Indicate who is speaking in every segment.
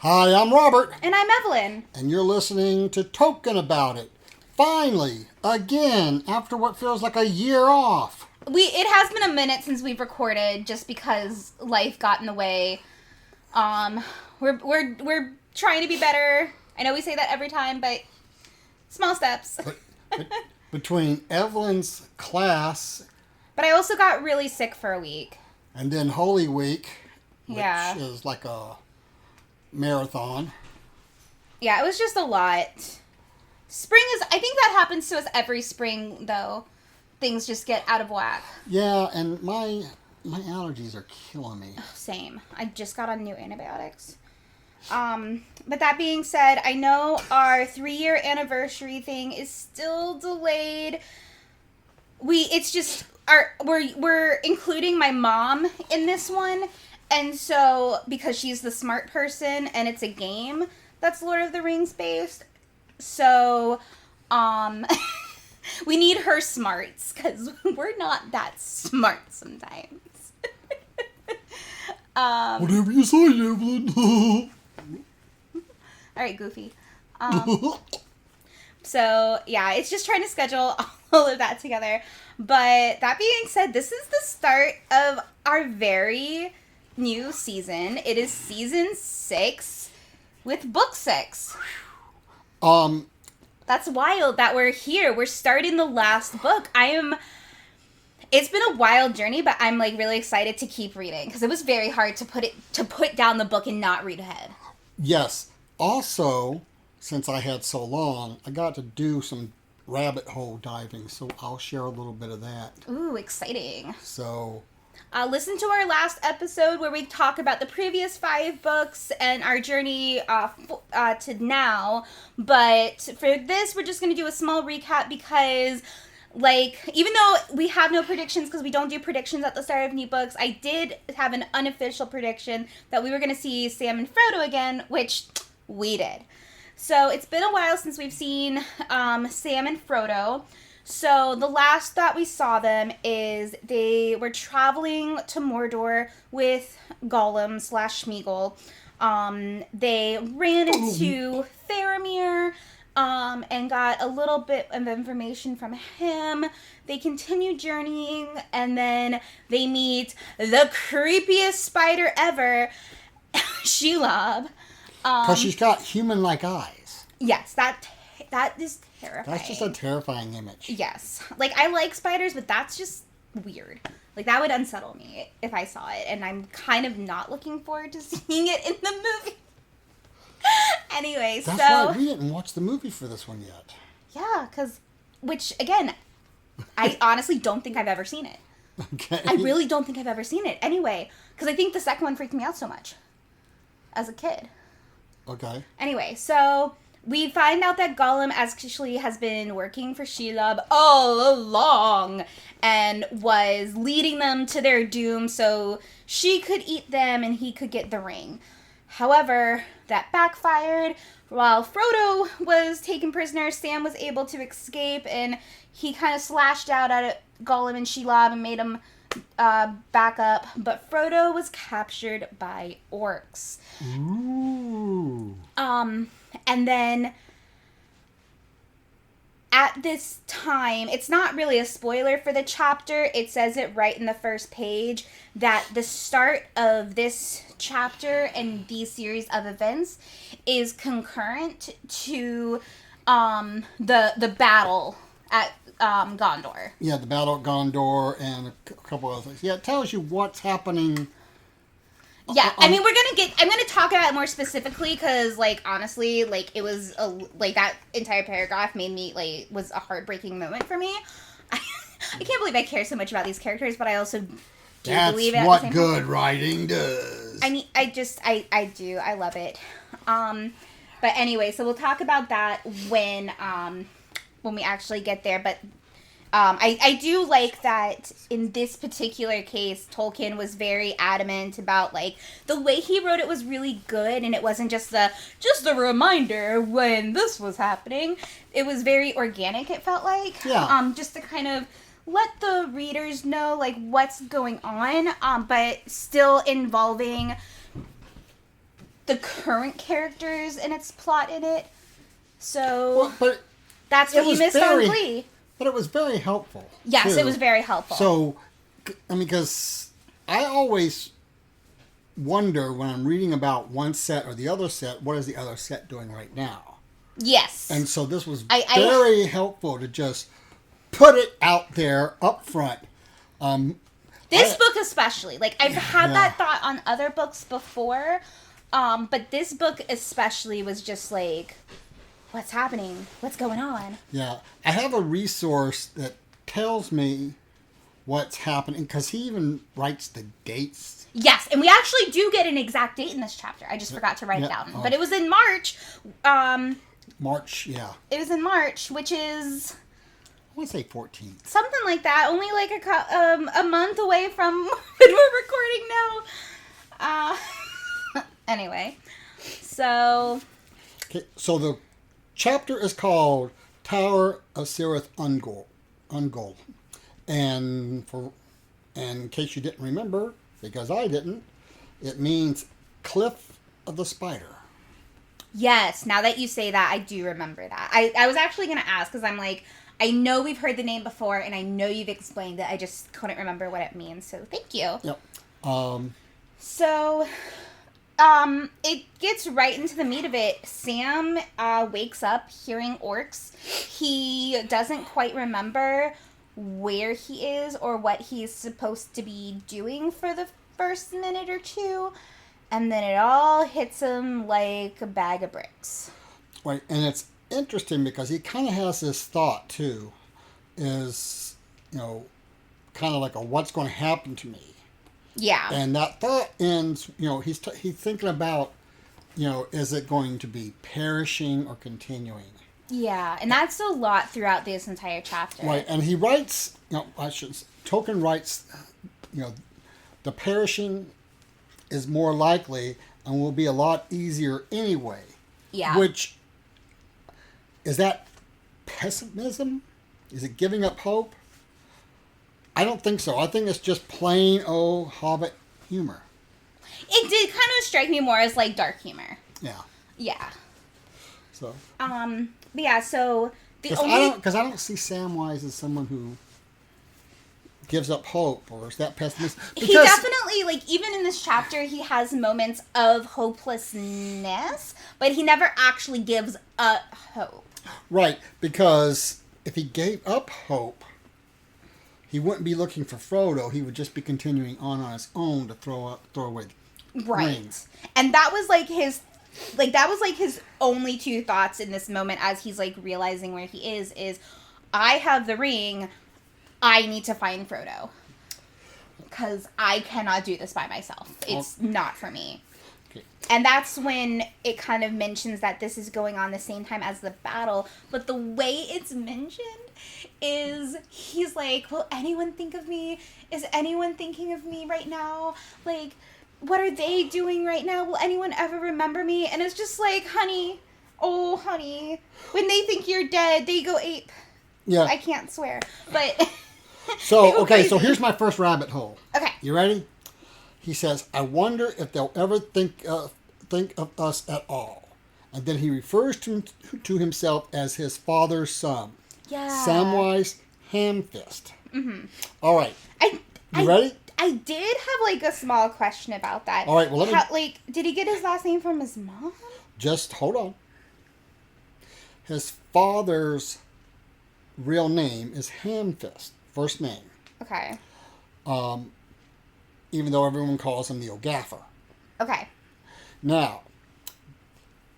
Speaker 1: Hi, I'm Robert.
Speaker 2: And I'm Evelyn.
Speaker 1: And you're listening to Token About It. Finally, again, after what feels like a year off.
Speaker 2: It has been a minute since we've recorded just because life got in the way. We're trying to be better. I know we say that every time, but small steps.
Speaker 1: Between Evelyn's class...
Speaker 2: But I also got really sick for a week.
Speaker 1: And then Holy Week, which
Speaker 2: Yeah.
Speaker 1: is like a marathon.
Speaker 2: Yeah, it was just a lot. Spring is... I think that happens to us every spring, though. Things just get out of whack.
Speaker 1: Yeah, and my allergies are killing me.
Speaker 2: Same. I just got on new antibiotics. But that being said, I know our 3-year anniversary thing is still delayed. We're including my mom in this one, and so because she's the smart person and it's a game that's Lord of the Rings based, so we need her smarts because we're not that smart sometimes.
Speaker 1: Whatever you say, Evelyn.
Speaker 2: All right, Goofy. So, yeah, it's just trying to schedule all of that together. But that being said, this is the start of our very new season. It is season 6 with book 6. That's wild that we're here. We're starting the last book. It's been a wild journey, but I'm like really excited to keep reading because it was very hard to put down the book and not read ahead.
Speaker 1: Yes. Also, since I had so long, I got to do some rabbit hole diving, so I'll share a little bit of that.
Speaker 2: Ooh, exciting.
Speaker 1: So...
Speaker 2: listen to our last episode where we talk about the previous 5 books and our journey to now. But for this, we're just going to do a small recap because... even though we have no predictions because we don't do predictions at the start of new books, I did have an unofficial prediction that we were going to see Sam and Frodo again, which we did. So it's been a while since we've seen Sam and Frodo. So the last that we saw them is they were traveling to Mordor with Gollum / Smeagol. They ran into Faramir. And got a little bit of information from him. They continue journeying, and then they meet the creepiest spider ever, Shelob.
Speaker 1: Because she's got human-like eyes.
Speaker 2: Yes, that is terrifying.
Speaker 1: That's just a terrifying image.
Speaker 2: Yes. I like spiders, but that's just weird. That would unsettle me if I saw it, and I'm kind of not looking forward to seeing it in the movie. Anyway,
Speaker 1: That's why we didn't watch the movie for this one yet.
Speaker 2: Yeah, which, again, I honestly don't think I've ever seen it.
Speaker 1: Okay.
Speaker 2: I really don't think I've ever seen it. Anyway, because I think the second one freaked me out so much as a kid.
Speaker 1: Okay.
Speaker 2: Anyway, so we find out that Gollum actually has been working for Shelob all along and was leading them to their doom so she could eat them and he could get the ring. However, that backfired. While Frodo was taken prisoner, Sam was able to escape, and he kind of slashed out at Gollum and Shelob and made him back up. But Frodo was captured by orcs.
Speaker 1: Ooh.
Speaker 2: And then at this time, it's not really a spoiler for the chapter. It says it right in the first page that the start of this chapter and these series of events is concurrent to the battle at Gondor.
Speaker 1: Yeah, the battle at Gondor and a couple other things. Yeah, it tells you what's happening.
Speaker 2: Yeah, I mean, I'm gonna talk about it more specifically because, honestly, it was that entire paragraph made me was a heartbreaking moment for me. I can't believe I care so much about these characters, but I also do believe it.
Speaker 1: That's what good writing does.
Speaker 2: I mean, I do. I love it. But anyway, so we'll talk about that when we actually get there. But I do like that in this particular case, Tolkien was very adamant about the way he wrote it was really good, and it wasn't just a reminder when this was happening. It was very organic. It felt like just to kind of let the readers know what's going on, but still involving the current characters and its plot in it. So
Speaker 1: Well, but
Speaker 2: that's what you missed on Glee.
Speaker 1: But it was very helpful.
Speaker 2: Yes,
Speaker 1: too.
Speaker 2: it was very helpful.
Speaker 1: So, I mean, because I always wonder when I'm reading about one set or the other set, what is the other set doing right now?
Speaker 2: Yes.
Speaker 1: And so this was very helpful to just put it out there up front.
Speaker 2: This book especially. Like, I've had that thought on other books before, but this book especially was just like, what's happening? What's going on?
Speaker 1: Yeah. I have a resource that tells me what's happening, because he even writes the dates.
Speaker 2: Yes, and we actually do get an exact date in this chapter. I just forgot to write it down. But it was in March.
Speaker 1: March, yeah.
Speaker 2: It was in March, which is...
Speaker 1: I want to say 14th.
Speaker 2: Something like that. Only like a month away from when we're recording now. Anyway. So...
Speaker 1: Okay, so the chapter is called Tower of Cirith Ungol. And in case you didn't remember, because I didn't, it means Cliff of the Spider.
Speaker 2: Yes, now that you say that, I do remember that. I was actually going to ask, because I'm like, I know we've heard the name before, and I know you've explained it. I just couldn't remember what it means, so thank you.
Speaker 1: Yep.
Speaker 2: So, it gets right into the meat of it. Sam wakes up hearing orcs. He doesn't quite remember where he is or what he's supposed to be doing for the first minute or two, and then it all hits him like a bag of bricks.
Speaker 1: Right, and it's interesting because he kind of has this thought too, is, kind of like a what's going to happen to me.
Speaker 2: Yeah.
Speaker 1: And that thought ends, he's thinking about, is it going to be perishing or continuing?
Speaker 2: Yeah, and that's a lot throughout this entire chapter.
Speaker 1: Right, and he writes, Tolkien writes, the perishing is more likely and will be a lot easier anyway.
Speaker 2: Yeah.
Speaker 1: Which, is that pessimism? Is it giving up hope? I don't think so. I think it's just plain old Hobbit humor.
Speaker 2: It did kind of strike me more as like dark humor.
Speaker 1: Yeah.
Speaker 2: Yeah.
Speaker 1: So.
Speaker 2: But yeah, so
Speaker 1: Because I don't see Samwise as someone who gives up hope or is that pessimistic.
Speaker 2: He definitely, like, even in this chapter, he has moments of hopelessness, but he never actually gives up hope.
Speaker 1: Right, because if he gave up hope, he wouldn't be looking for Frodo. He would just be continuing on his own to throw away the rings.
Speaker 2: And that was like his only two thoughts in this moment as he's like realizing where he is I have the ring, I need to find Frodo. Because I cannot do this by myself. It's not for me.
Speaker 1: Okay.
Speaker 2: And that's when it kind of mentions that this is going on the same time as the battle. But the way it's mentioned is he's like, will anyone think of me? Is anyone thinking of me right now? Like, what are they doing right now? Will anyone ever remember me? And it's just like, honey, when they think you're dead, they go ape.
Speaker 1: Yeah.
Speaker 2: I can't swear, but...
Speaker 1: So here's my first rabbit hole.
Speaker 2: Okay.
Speaker 1: You ready? He says, I wonder if they'll ever think of us at all. And then he refers to himself as his father's son.
Speaker 2: Yeah.
Speaker 1: Samwise Hamfist.
Speaker 2: Mm-hmm.
Speaker 1: All right. You ready?
Speaker 2: I did have, like, a small question about that.
Speaker 1: All right, well,
Speaker 2: did he get his last name from his mom?
Speaker 1: Just hold on. His father's real name is Hamfist, first name.
Speaker 2: Okay.
Speaker 1: Even though everyone calls him the old gaffer.
Speaker 2: Okay.
Speaker 1: Now,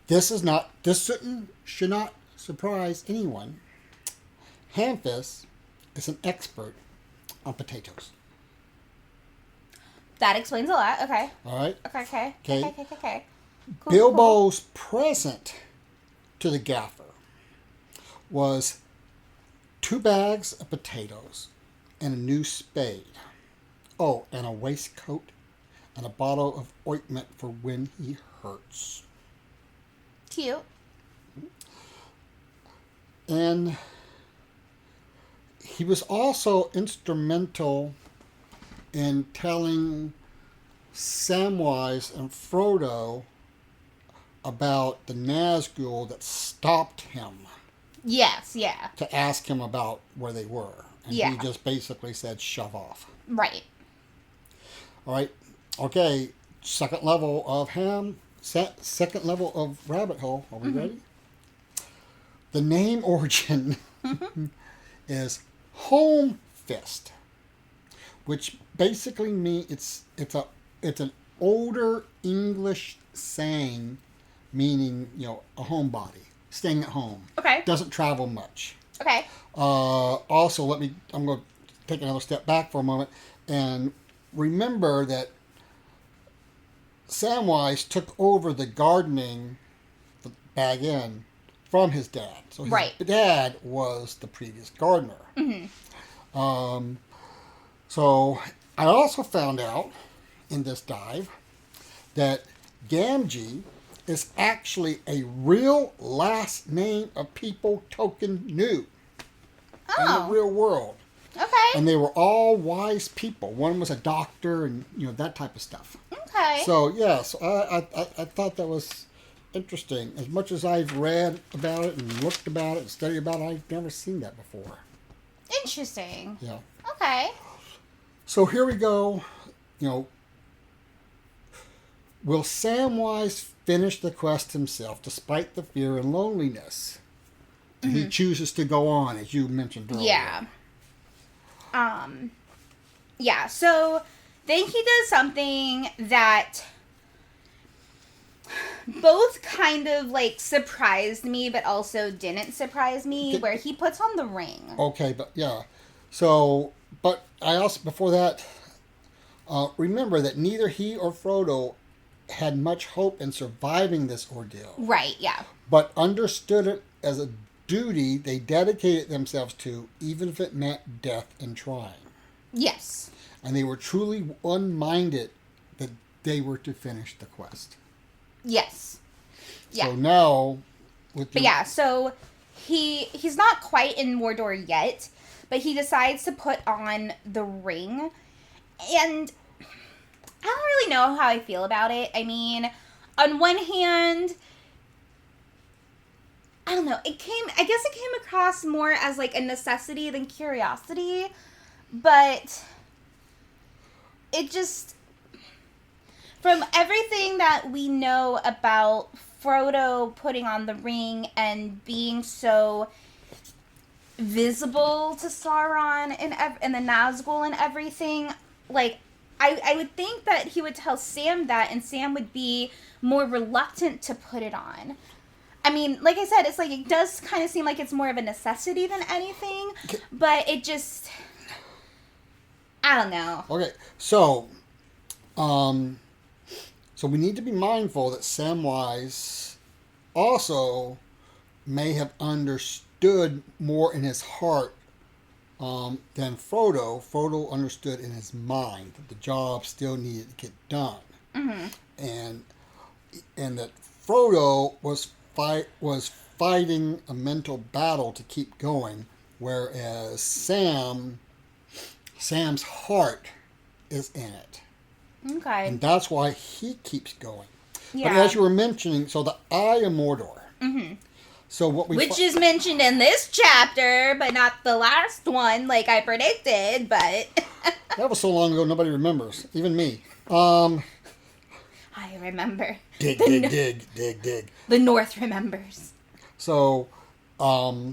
Speaker 1: this should not surprise anyone. Hamfist is an expert on potatoes.
Speaker 2: That explains a lot. Okay.
Speaker 1: All right?
Speaker 2: Okay. Cool,
Speaker 1: Bilbo's present to the gaffer was 2 bags of potatoes and a new spade. Oh, and a waistcoat and a bottle of ointment for when he hurts.
Speaker 2: Cute.
Speaker 1: And he was also instrumental in telling Samwise and Frodo about the Nazgul that stopped him
Speaker 2: Yes, yeah.
Speaker 1: to ask him about where they were. And
Speaker 2: Yeah.
Speaker 1: he just basically said, shove off.
Speaker 2: Right.
Speaker 1: All right. Okay. Second level of second level of rabbit hole. Are we ready? The name origin is home fist, which basically means it's an older English saying meaning, a homebody, staying at home.
Speaker 2: Okay.
Speaker 1: Doesn't travel much.
Speaker 2: Okay.
Speaker 1: Also, I'm going to take another step back for a moment and remember that Samwise took over the gardening, the Bag Inn, from his dad. So his dad was the previous gardener. So I also found out in this dive that Gamgee is actually a real last name of people Tolkien knew in the real world.
Speaker 2: Okay.
Speaker 1: And they were all wise people. One was a doctor and, that type of stuff.
Speaker 2: Okay.
Speaker 1: So, yes, I thought that was interesting. As much as I've read about it and looked about it and studied about it, I've never seen that before.
Speaker 2: Interesting.
Speaker 1: Yeah.
Speaker 2: Okay.
Speaker 1: So here we go. Will Samwise finish the quest himself despite the fear and loneliness? He chooses to go on, as you mentioned earlier.
Speaker 2: Yeah. Yeah, so then he does something that both kind of surprised me but also didn't surprise me, where he puts on the ring.
Speaker 1: Okay, but yeah. So, but I also, before that, remember that neither he or Frodo had much hope in surviving this ordeal.
Speaker 2: Right, yeah.
Speaker 1: But understood it as a duty they dedicated themselves to, even if it meant death in trying.
Speaker 2: Yes.
Speaker 1: And they were truly one-minded that they were to finish the quest.
Speaker 2: Yes. Yeah.
Speaker 1: So now,
Speaker 2: so he's not quite in Mordor yet, but he decides to put on the ring, and I don't really know how I feel about it. I mean, on one hand, I don't know. I guess it came across more as a necessity than curiosity, but it just, from everything that we know about Frodo putting on the ring and being so visible to Sauron and the Nazgul and everything, I would think that he would tell Sam that, and Sam would be more reluctant to put it on. I mean, like I said, it's it does kind of seem like it's more of a necessity than anything, but it just, I don't know.
Speaker 1: Okay, so we need to be mindful that Samwise also may have understood more in his heart than Frodo. Frodo understood in his mind that the job still needed to get done, and that Frodo was fighting a mental battle to keep going, whereas Sam's heart is in it.
Speaker 2: Okay.
Speaker 1: And that's why he keeps going.
Speaker 2: Yeah.
Speaker 1: But as you were mentioning, so the Eye of Mordor. So
Speaker 2: which is mentioned in this chapter, but not the last one, like I predicted. But
Speaker 1: that was so long ago, nobody remembers, even me.
Speaker 2: I remember.
Speaker 1: Dig.
Speaker 2: The North remembers.
Speaker 1: So, but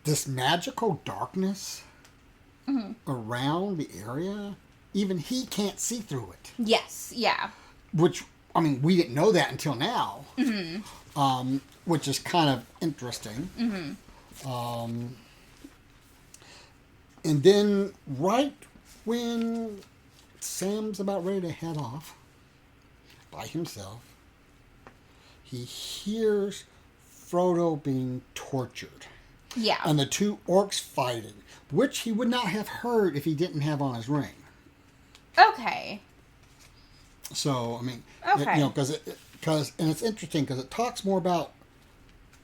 Speaker 1: this magical darkness around the area, even he can't see through it.
Speaker 2: Yes, yeah.
Speaker 1: Which, I mean, we didn't know that until now. Which is kind of interesting. And then right when Sam's about ready to head off by himself, he hears Frodo being tortured.
Speaker 2: Yeah.
Speaker 1: And the two orcs fighting, which he would not have heard if he didn't have on his ring.
Speaker 2: Okay.
Speaker 1: So, I mean,
Speaker 2: okay.
Speaker 1: And it's interesting because it talks more about,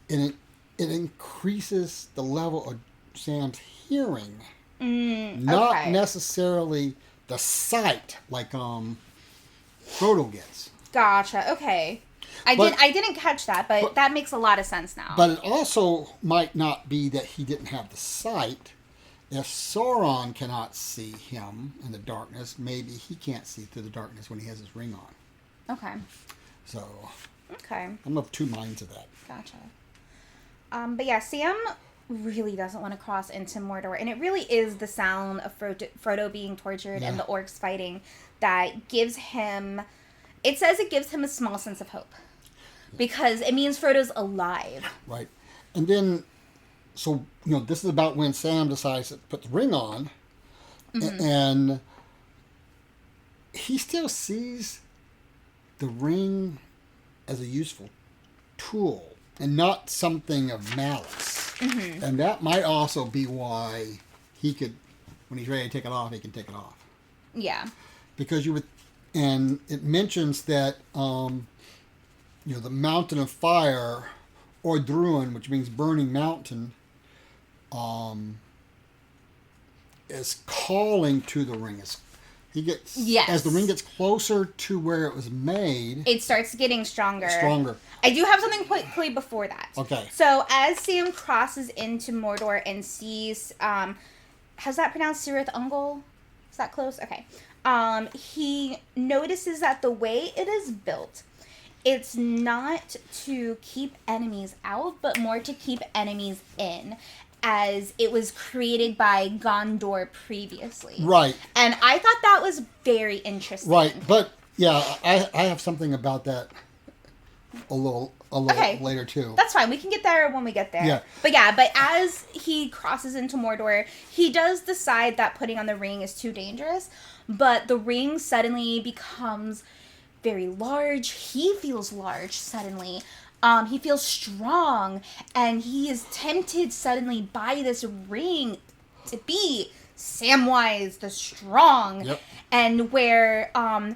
Speaker 1: and it increases the level of Sam's hearing, not necessarily the sight like Frodo gets.
Speaker 2: Gotcha. Okay. I didn't catch that, but that makes a lot of sense now.
Speaker 1: But it also might not be that he didn't have the sight. If Sauron cannot see him in the darkness, maybe he can't see through the darkness when he has his ring on.
Speaker 2: Okay.
Speaker 1: So,
Speaker 2: okay.
Speaker 1: I'm of two minds of that.
Speaker 2: Gotcha. But yeah, Sam really doesn't want to cross into Mordor, and it really is the sound of Frodo being tortured and the orcs fighting that gives him. It says it gives him a small sense of hope because it means Frodo's alive.
Speaker 1: Right, and then, so this is about when Sam decides to put the ring on, and he still sees the ring as a useful tool and not something of malice. And that might also be why he could, when he's ready to take it off, he can take it off.
Speaker 2: Yeah.
Speaker 1: Because and it mentions that, the mountain of fire, or Druin, which means burning mountain, is calling to the ring. As the ring gets closer to where it was made,
Speaker 2: it starts getting stronger.
Speaker 1: I
Speaker 2: do have something quickly before that.
Speaker 1: Okay.
Speaker 2: So as Sam crosses into Mordor and sees, how's that pronounced? Cirith Ungol? Is that close? Okay. He notices that the way it is built, it's not to keep enemies out, but more to keep enemies in, as it was created by Gondor previously.
Speaker 1: Right.
Speaker 2: And I thought that was very interesting.
Speaker 1: Right, but yeah, I have something about that a little later too.
Speaker 2: That's fine. We can get there when we get there.
Speaker 1: Yeah.
Speaker 2: But as he crosses into Mordor, he does decide that putting on the ring is too dangerous, but the ring suddenly becomes very large. He feels large suddenly. He feels strong, and he is tempted suddenly by this ring to be Samwise the Strong.
Speaker 1: Yep.
Speaker 2: And where from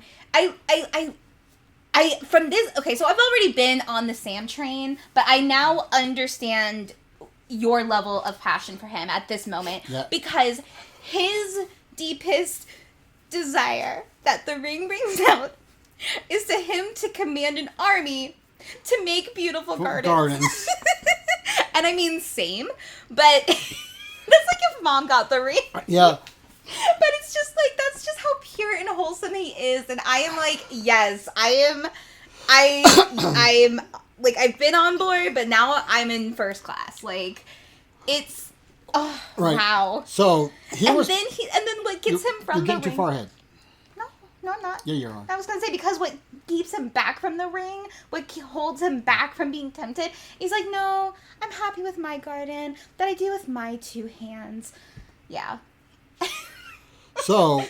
Speaker 2: this, okay, so I've already been on the Sam train, but I now understand your level of passion for him at this moment, because his deepest desire that the ring brings out is to him to command an army to make beautiful gardens. And I mean, same, but that's like if Mom got the ring.
Speaker 1: Yeah.
Speaker 2: But it's just like, that's just how pure and wholesome he is. And I am like, yes, I'm like, I've been on board, but now I'm in first class. Like, it's, wow.
Speaker 1: So,
Speaker 2: then what gets him from the ring.
Speaker 1: You're getting too far ahead.
Speaker 2: No, I'm not.
Speaker 1: Yeah, you're on.
Speaker 2: I was going to say, because what keeps him back from the ring, what holds him back from being tempted, he's like, no, I'm happy with my garden that I do with my two hands. Yeah.
Speaker 1: So,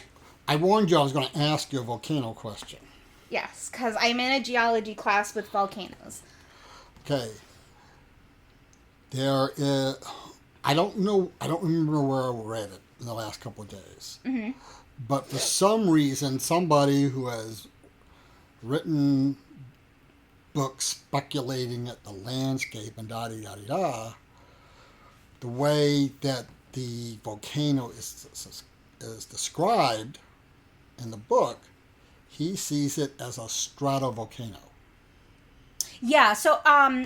Speaker 1: I warned you I was going to ask you a volcano question.
Speaker 2: Yes, because I'm in a geology class with volcanoes.
Speaker 1: Okay. There is, I don't remember where I read it in the last couple of days. Mm-hmm. But for some reason, somebody who has written books speculating at the landscape and da-di-da-di-da, the way that the volcano is described in the book, he sees it as a stratovolcano.
Speaker 2: Yeah, so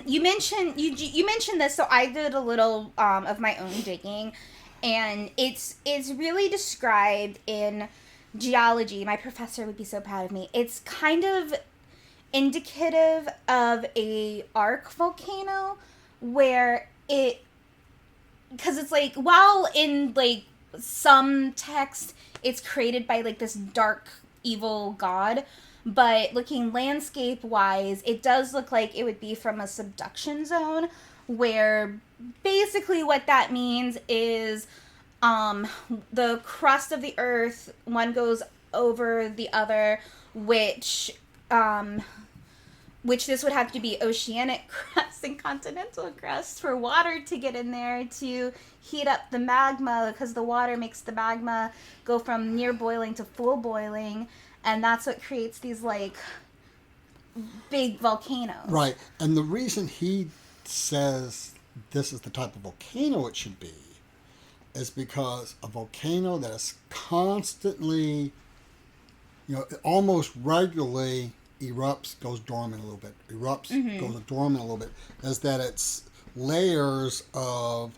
Speaker 2: you mentioned this, so I did a little of my own digging. And it's really described in geology. My professor would be so proud of me. It's kind of indicative of a arc volcano where because it's like, while in like some text it's created by like this dark evil god, but looking landscape wise, it does look like it would be from a subduction zone, where basically what that means is the crust of the earth, one goes over the other, which this would have to be oceanic crust and continental crust for water to get in there to heat up the magma, because the water makes the magma go from near boiling to full boiling, and that's what creates these like big volcanoes.
Speaker 1: Right, and the reason he says this is the type of volcano it should be is because a volcano that is constantly, almost regularly erupts, goes dormant a little bit, erupts, goes dormant a little bit, is that it's layers of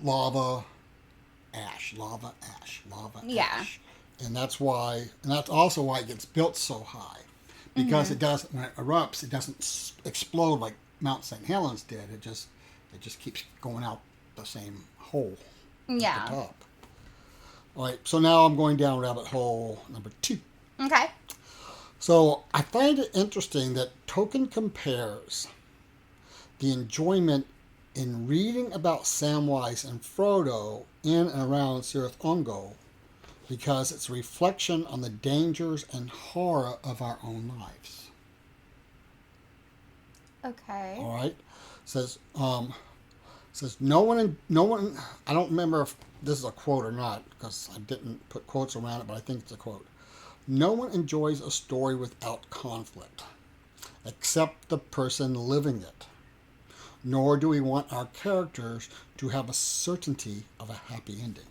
Speaker 1: lava, ash, lava, ash, lava, ash. And that's also why it gets built so high. Because when it erupts, it doesn't explode like Mount St. Helens did. It just keeps going out the same hole at the top. All right, so now I'm going down rabbit hole number 2.
Speaker 2: Okay.
Speaker 1: So I find it interesting that Tolkien compares the enjoyment in reading about Samwise and Frodo in and around Cirith Ungol because it's a reflection on the dangers and horror of our own lives.
Speaker 2: Okay.
Speaker 1: All right. Says no one. I don't remember if this is a quote or not because I didn't put quotes around it, but I think it's a quote. No one enjoys a story without conflict, except the person living it. Nor do we want our characters to have a certainty of a happy ending.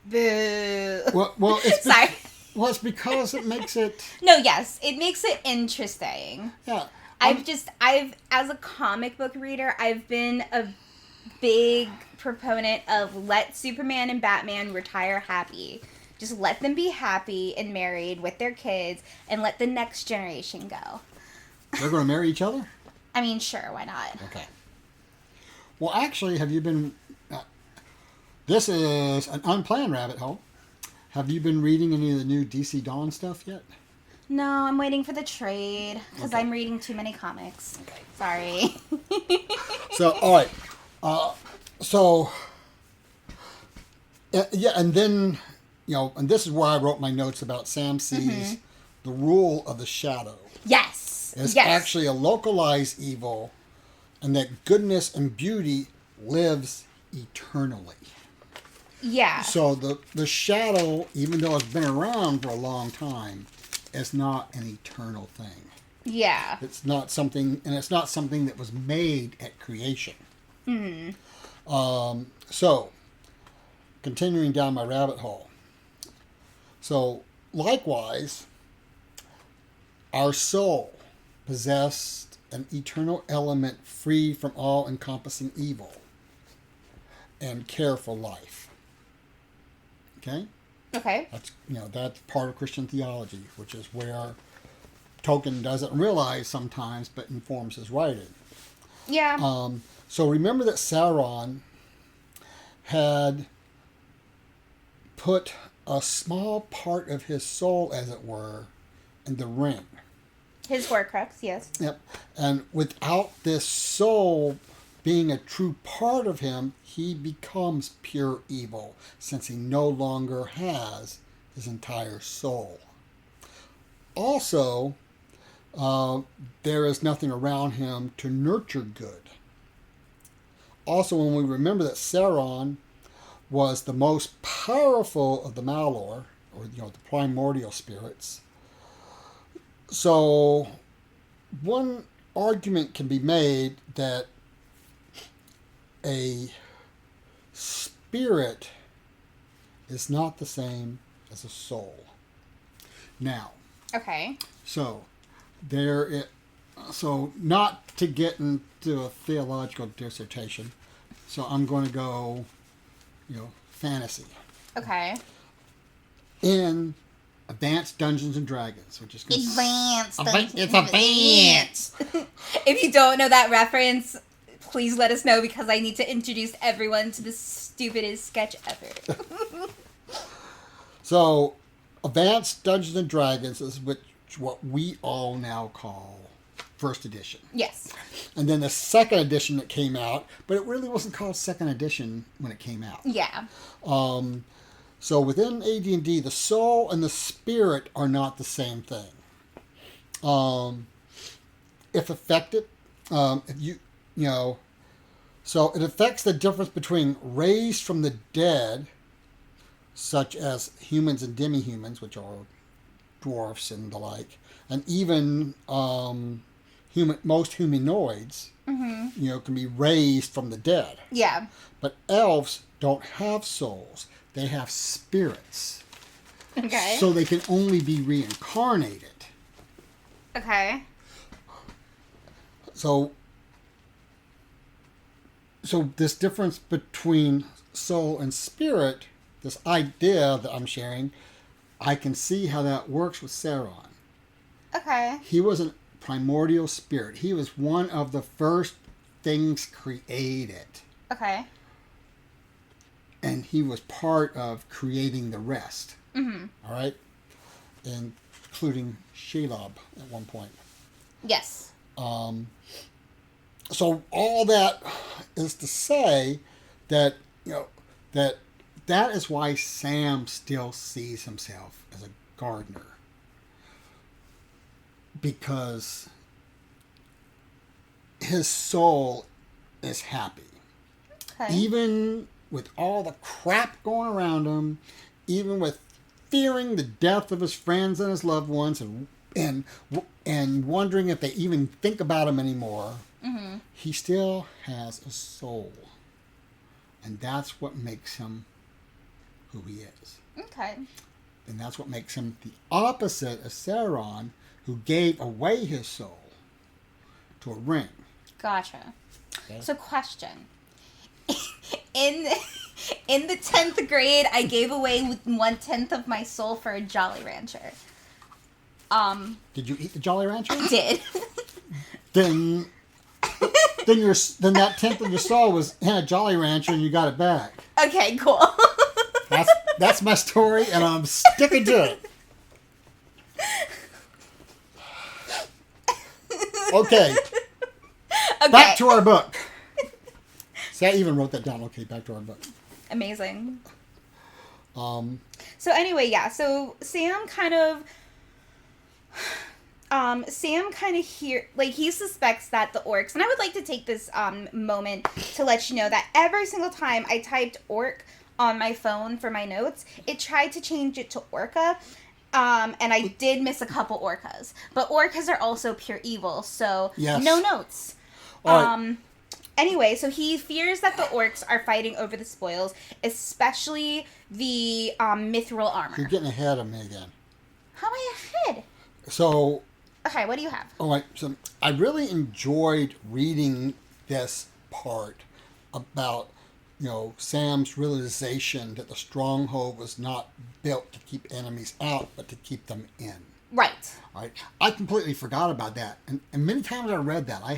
Speaker 2: Boo.
Speaker 1: Well, it's
Speaker 2: Sorry.
Speaker 1: Well, it's because it makes it.
Speaker 2: No, yes, it makes it interesting.
Speaker 1: Yeah.
Speaker 2: I've as a comic book reader, I've been a big proponent of let Superman and Batman retire happy. Just let them be happy and married with their kids and let the next generation go.
Speaker 1: They're going to marry each other?
Speaker 2: I mean, sure, why not?
Speaker 1: Okay. Well, actually, have you been... this is an unplanned rabbit hole. Have you been reading any of the new DC Dawn stuff yet?
Speaker 2: No, I'm waiting for the trade because I'm reading too many comics. Okay. Sorry.
Speaker 1: So, all right. Yeah, and then, and this is where I wrote my notes about Sam sees the rule of the shadow.
Speaker 2: Yes.
Speaker 1: It's actually a localized evil, and that goodness and beauty lives eternally.
Speaker 2: Yeah.
Speaker 1: So the shadow, even though it's been around for a long time, is not an eternal thing.
Speaker 2: Yeah.
Speaker 1: It's not something that was made at creation. So, continuing down my rabbit hole. So, likewise, our soul possessed an eternal element free from all-encompassing evil and care for life. Okay? That's part of Christian theology, which is where Tolkien doesn't realize sometimes, but informs his writing.
Speaker 2: Yeah.
Speaker 1: So remember that Sauron had put a small part of his soul, as it were, in the ring.
Speaker 2: His Horcrux, yes.
Speaker 1: Yep. And without this soul being a true part of him, he becomes pure evil, since he no longer has his entire soul. Also, there is nothing around him to nurture good. Also, when we remember that Sauron was the most powerful of the Malor, or the primordial spirits, so one argument can be made that a spirit is not the same as a soul. Now,
Speaker 2: Okay.
Speaker 1: so not to get into a theological dissertation, so I'm going to go, fantasy.
Speaker 2: Okay.
Speaker 1: In Advanced Dungeons and Dragons, which is
Speaker 2: Advanced.
Speaker 1: It's advanced.
Speaker 2: If you don't know that reference, please let us know because I need to introduce everyone to the stupidest sketch ever.
Speaker 1: So, Advanced Dungeons and Dragons is what we all now call first edition.
Speaker 2: Yes.
Speaker 1: And then the second edition that came out, but it really wasn't called second edition when it came out.
Speaker 2: Yeah.
Speaker 1: So within AD&D, the soul and the spirit are not the same thing. If affected, so it affects the difference between raised from the dead, such as humans and demi-humans, which are dwarfs and the like, and even most humanoids, can be raised from the dead.
Speaker 2: Yeah.
Speaker 1: But elves don't have souls. They have spirits.
Speaker 2: Okay.
Speaker 1: So they can only be reincarnated.
Speaker 2: Okay.
Speaker 1: So this difference between soul and spirit, this idea that I'm sharing, I can see how that works with Sauron.
Speaker 2: Okay.
Speaker 1: He was a primordial spirit. He was one of the first things created.
Speaker 2: Okay.
Speaker 1: And he was part of creating the rest.
Speaker 2: Mm-hmm.
Speaker 1: All right? Including Shelob at one point.
Speaker 2: Yes.
Speaker 1: So all that is to say that, that is why Sam still sees himself as a gardener. Because his soul is happy.
Speaker 2: Okay.
Speaker 1: Even with all the crap going around him, even with fearing the death of his friends and his loved ones, and wondering if they even think about him anymore, he still has a soul. And that's what makes him who he is.
Speaker 2: Okay.
Speaker 1: And that's what makes him the opposite of Sauron, who gave away his soul to a ring.
Speaker 2: Gotcha.
Speaker 1: Okay.
Speaker 2: So, question. In the 10th grade, I gave away 1/10 of my soul for a Jolly Rancher.
Speaker 1: Did you eat the Jolly Rancher?
Speaker 2: I did.
Speaker 1: Then that 10th of your soul was in a Jolly Rancher and you got it back.
Speaker 2: Okay, cool.
Speaker 1: That's my story, and I'm sticking to it. Okay. Back to our book. See, I even wrote that down. Okay, back to our book.
Speaker 2: Amazing.
Speaker 1: So
Speaker 2: anyway, yeah. So Sam kind of he suspects that the orcs, and I would like to take this moment to let you know that every single time I typed orc on my phone for my notes, it tried to change it to orca. And I did miss a couple orcas. But orcas are also pure evil, so
Speaker 1: yes.
Speaker 2: No notes.
Speaker 1: All right.
Speaker 2: Anyway, so he fears that the orcs are fighting over the spoils, especially the mithril armor.
Speaker 1: You're getting ahead of me again.
Speaker 2: How am I ahead?
Speaker 1: So...
Speaker 2: Okay, what do you have?
Speaker 1: All right, so I really enjoyed reading this part about, Sam's realization that the stronghold was not built to keep enemies out, but to keep them in.
Speaker 2: Right.
Speaker 1: All right. I completely forgot about that. And many times I read that, I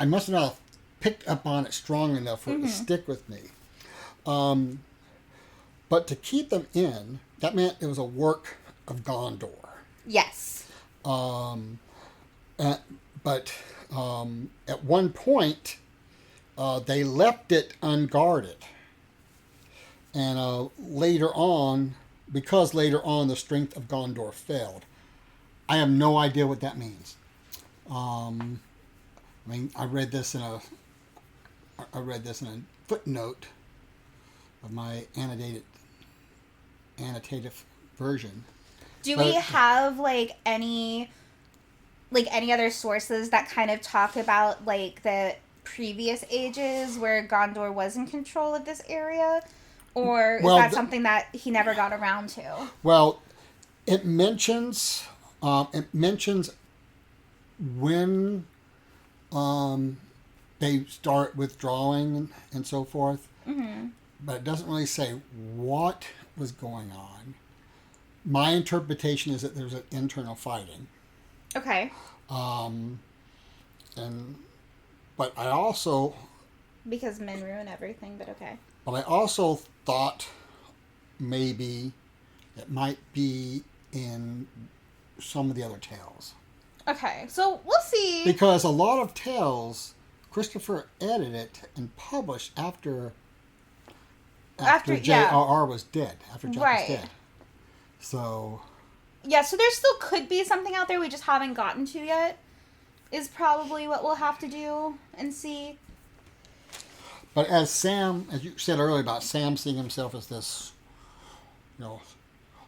Speaker 1: must not have picked up on it strong enough for it to stick with me. But to keep them in, that meant it was a work of Gondor.
Speaker 2: Yes.
Speaker 1: But at one point, they left it unguarded. And later on the strength of Gondor failed. I have no idea what that means. I read this in a footnote of my annotative version.
Speaker 2: Do we have any other sources that kind of talk about the previous ages where Gondor was in control of this area? Or is that something that he never got around to?
Speaker 1: Well, it mentions when they start withdrawing and so forth. Mm-hmm. But it doesn't really say what was going on. My interpretation is that there's an internal fighting.
Speaker 2: Okay.
Speaker 1: But I also...
Speaker 2: Because men ruin everything, but okay.
Speaker 1: But I also thought maybe it might be in some of the other tales.
Speaker 2: Okay, so we'll see.
Speaker 1: Because a lot of tales, Christopher edited and published after J.R.R. was dead. After Jack was dead. So...
Speaker 2: Yeah, so there still could be something out there we just haven't gotten to yet, is probably what we'll have to do and see.
Speaker 1: But as you said earlier about Sam seeing himself as this,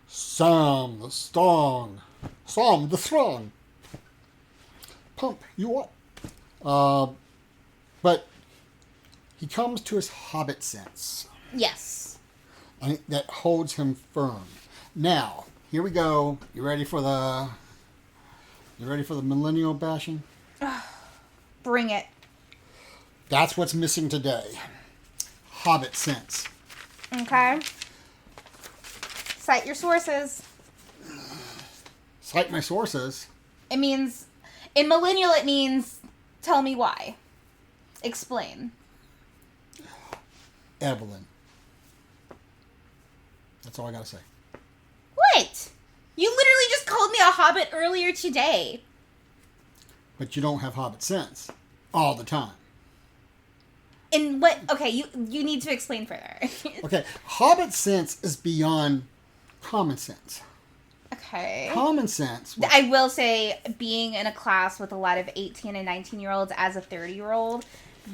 Speaker 1: Sam the strong, pump you up. But he comes to his hobbit sense.
Speaker 2: Yes.
Speaker 1: and that holds him firm. Now, here we go. You ready for the millennial bashing?
Speaker 2: Bring it.
Speaker 1: That's what's missing today. Hobbit sense.
Speaker 2: Okay. Cite your sources.
Speaker 1: Cite my sources.
Speaker 2: It means, in millennial, it means, tell me why. Explain.
Speaker 1: Evelyn. That's all I gotta say.
Speaker 2: What? You literally just called me a hobbit earlier today.
Speaker 1: But you don't have Hobbit sense all the time.
Speaker 2: In what? Okay, you need to explain further.
Speaker 1: Okay, Hobbit sense is beyond common sense.
Speaker 2: Okay.
Speaker 1: Common sense.
Speaker 2: I will say, being in a class with a lot of 18 and 19-year-olds as a 30-year-old,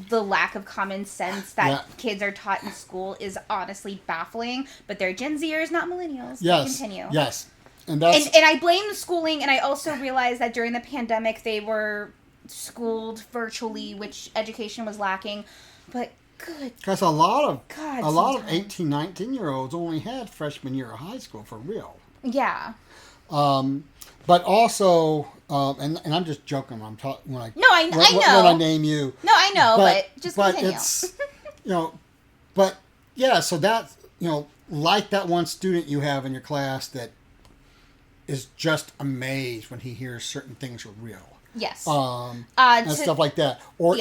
Speaker 2: the lack of common sense that kids are taught in school is honestly baffling. But they're Gen Zers, not millennials.
Speaker 1: Yes.
Speaker 2: Continue.
Speaker 1: Yes. And that's...
Speaker 2: And I blame the schooling, and I also realized that during the pandemic they were schooled virtually, which education was lacking. But good.
Speaker 1: Because a lot of 18, 19-year-olds only had freshman year of high school for real.
Speaker 2: Yeah.
Speaker 1: But also, and I'm just joking when I'm talking when I
Speaker 2: I know
Speaker 1: when I name you.
Speaker 2: No, I know, but just continue.
Speaker 1: It's but yeah. So that like that one student you have in your class that is just amazed when he hears certain things are real.
Speaker 2: Yes.
Speaker 1: And stuff like that, or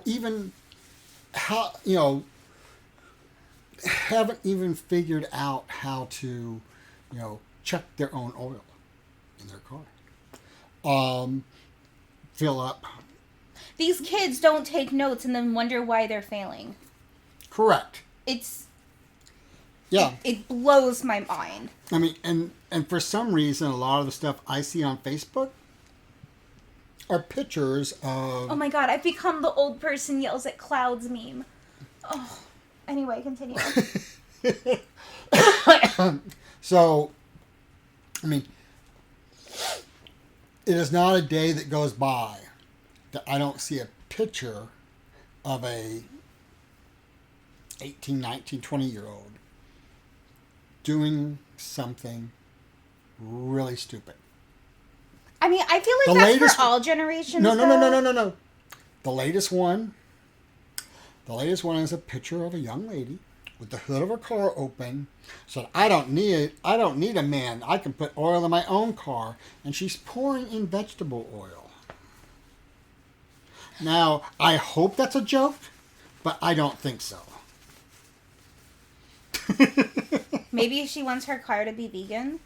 Speaker 1: even how haven't even figured out how to check their own oil in their car. Fill up.
Speaker 2: These kids don't take notes and then wonder why they're failing.
Speaker 1: Correct.
Speaker 2: It blows my mind.
Speaker 1: I mean, and for some reason, a lot of the stuff I see on Facebook are pictures of...
Speaker 2: Oh my god, I've become the old person yells at clouds meme. Oh. Anyway, continue.
Speaker 1: So, I mean, it is not a day that goes by that I don't see a picture of a 18, 19, 20-year-old doing something really stupid.
Speaker 2: I mean, I feel like that's for all generations.
Speaker 1: No. The latest one is a picture of a young lady with the hood of her car open. Said, I don't need a man. I can put oil in my own car. And she's pouring in vegetable oil. Now, I hope that's a joke, but I don't think so.
Speaker 2: Maybe she wants her car to be vegan.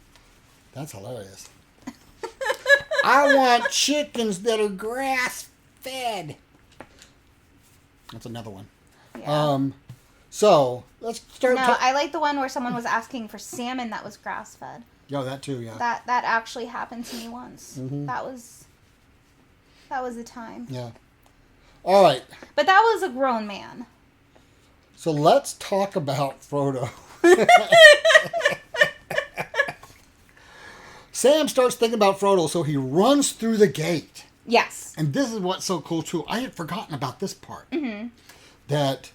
Speaker 1: That's hilarious. I want chickens that are grass-fed. That's another one.
Speaker 2: Yeah.
Speaker 1: So, let's start...
Speaker 2: I like the one where someone was asking for salmon that was grass-fed.
Speaker 1: Yeah, that too, yeah.
Speaker 2: That actually happened to me once.
Speaker 1: Mm-hmm.
Speaker 2: That was the time.
Speaker 1: Yeah. All right.
Speaker 2: But that was a grown man.
Speaker 1: So, let's talk about Frodo. Sam starts thinking about Frodo, so he runs through the gate.
Speaker 2: Yes.
Speaker 1: And this is what's so cool, too. I had forgotten about this part.
Speaker 2: Mm-hmm.
Speaker 1: That,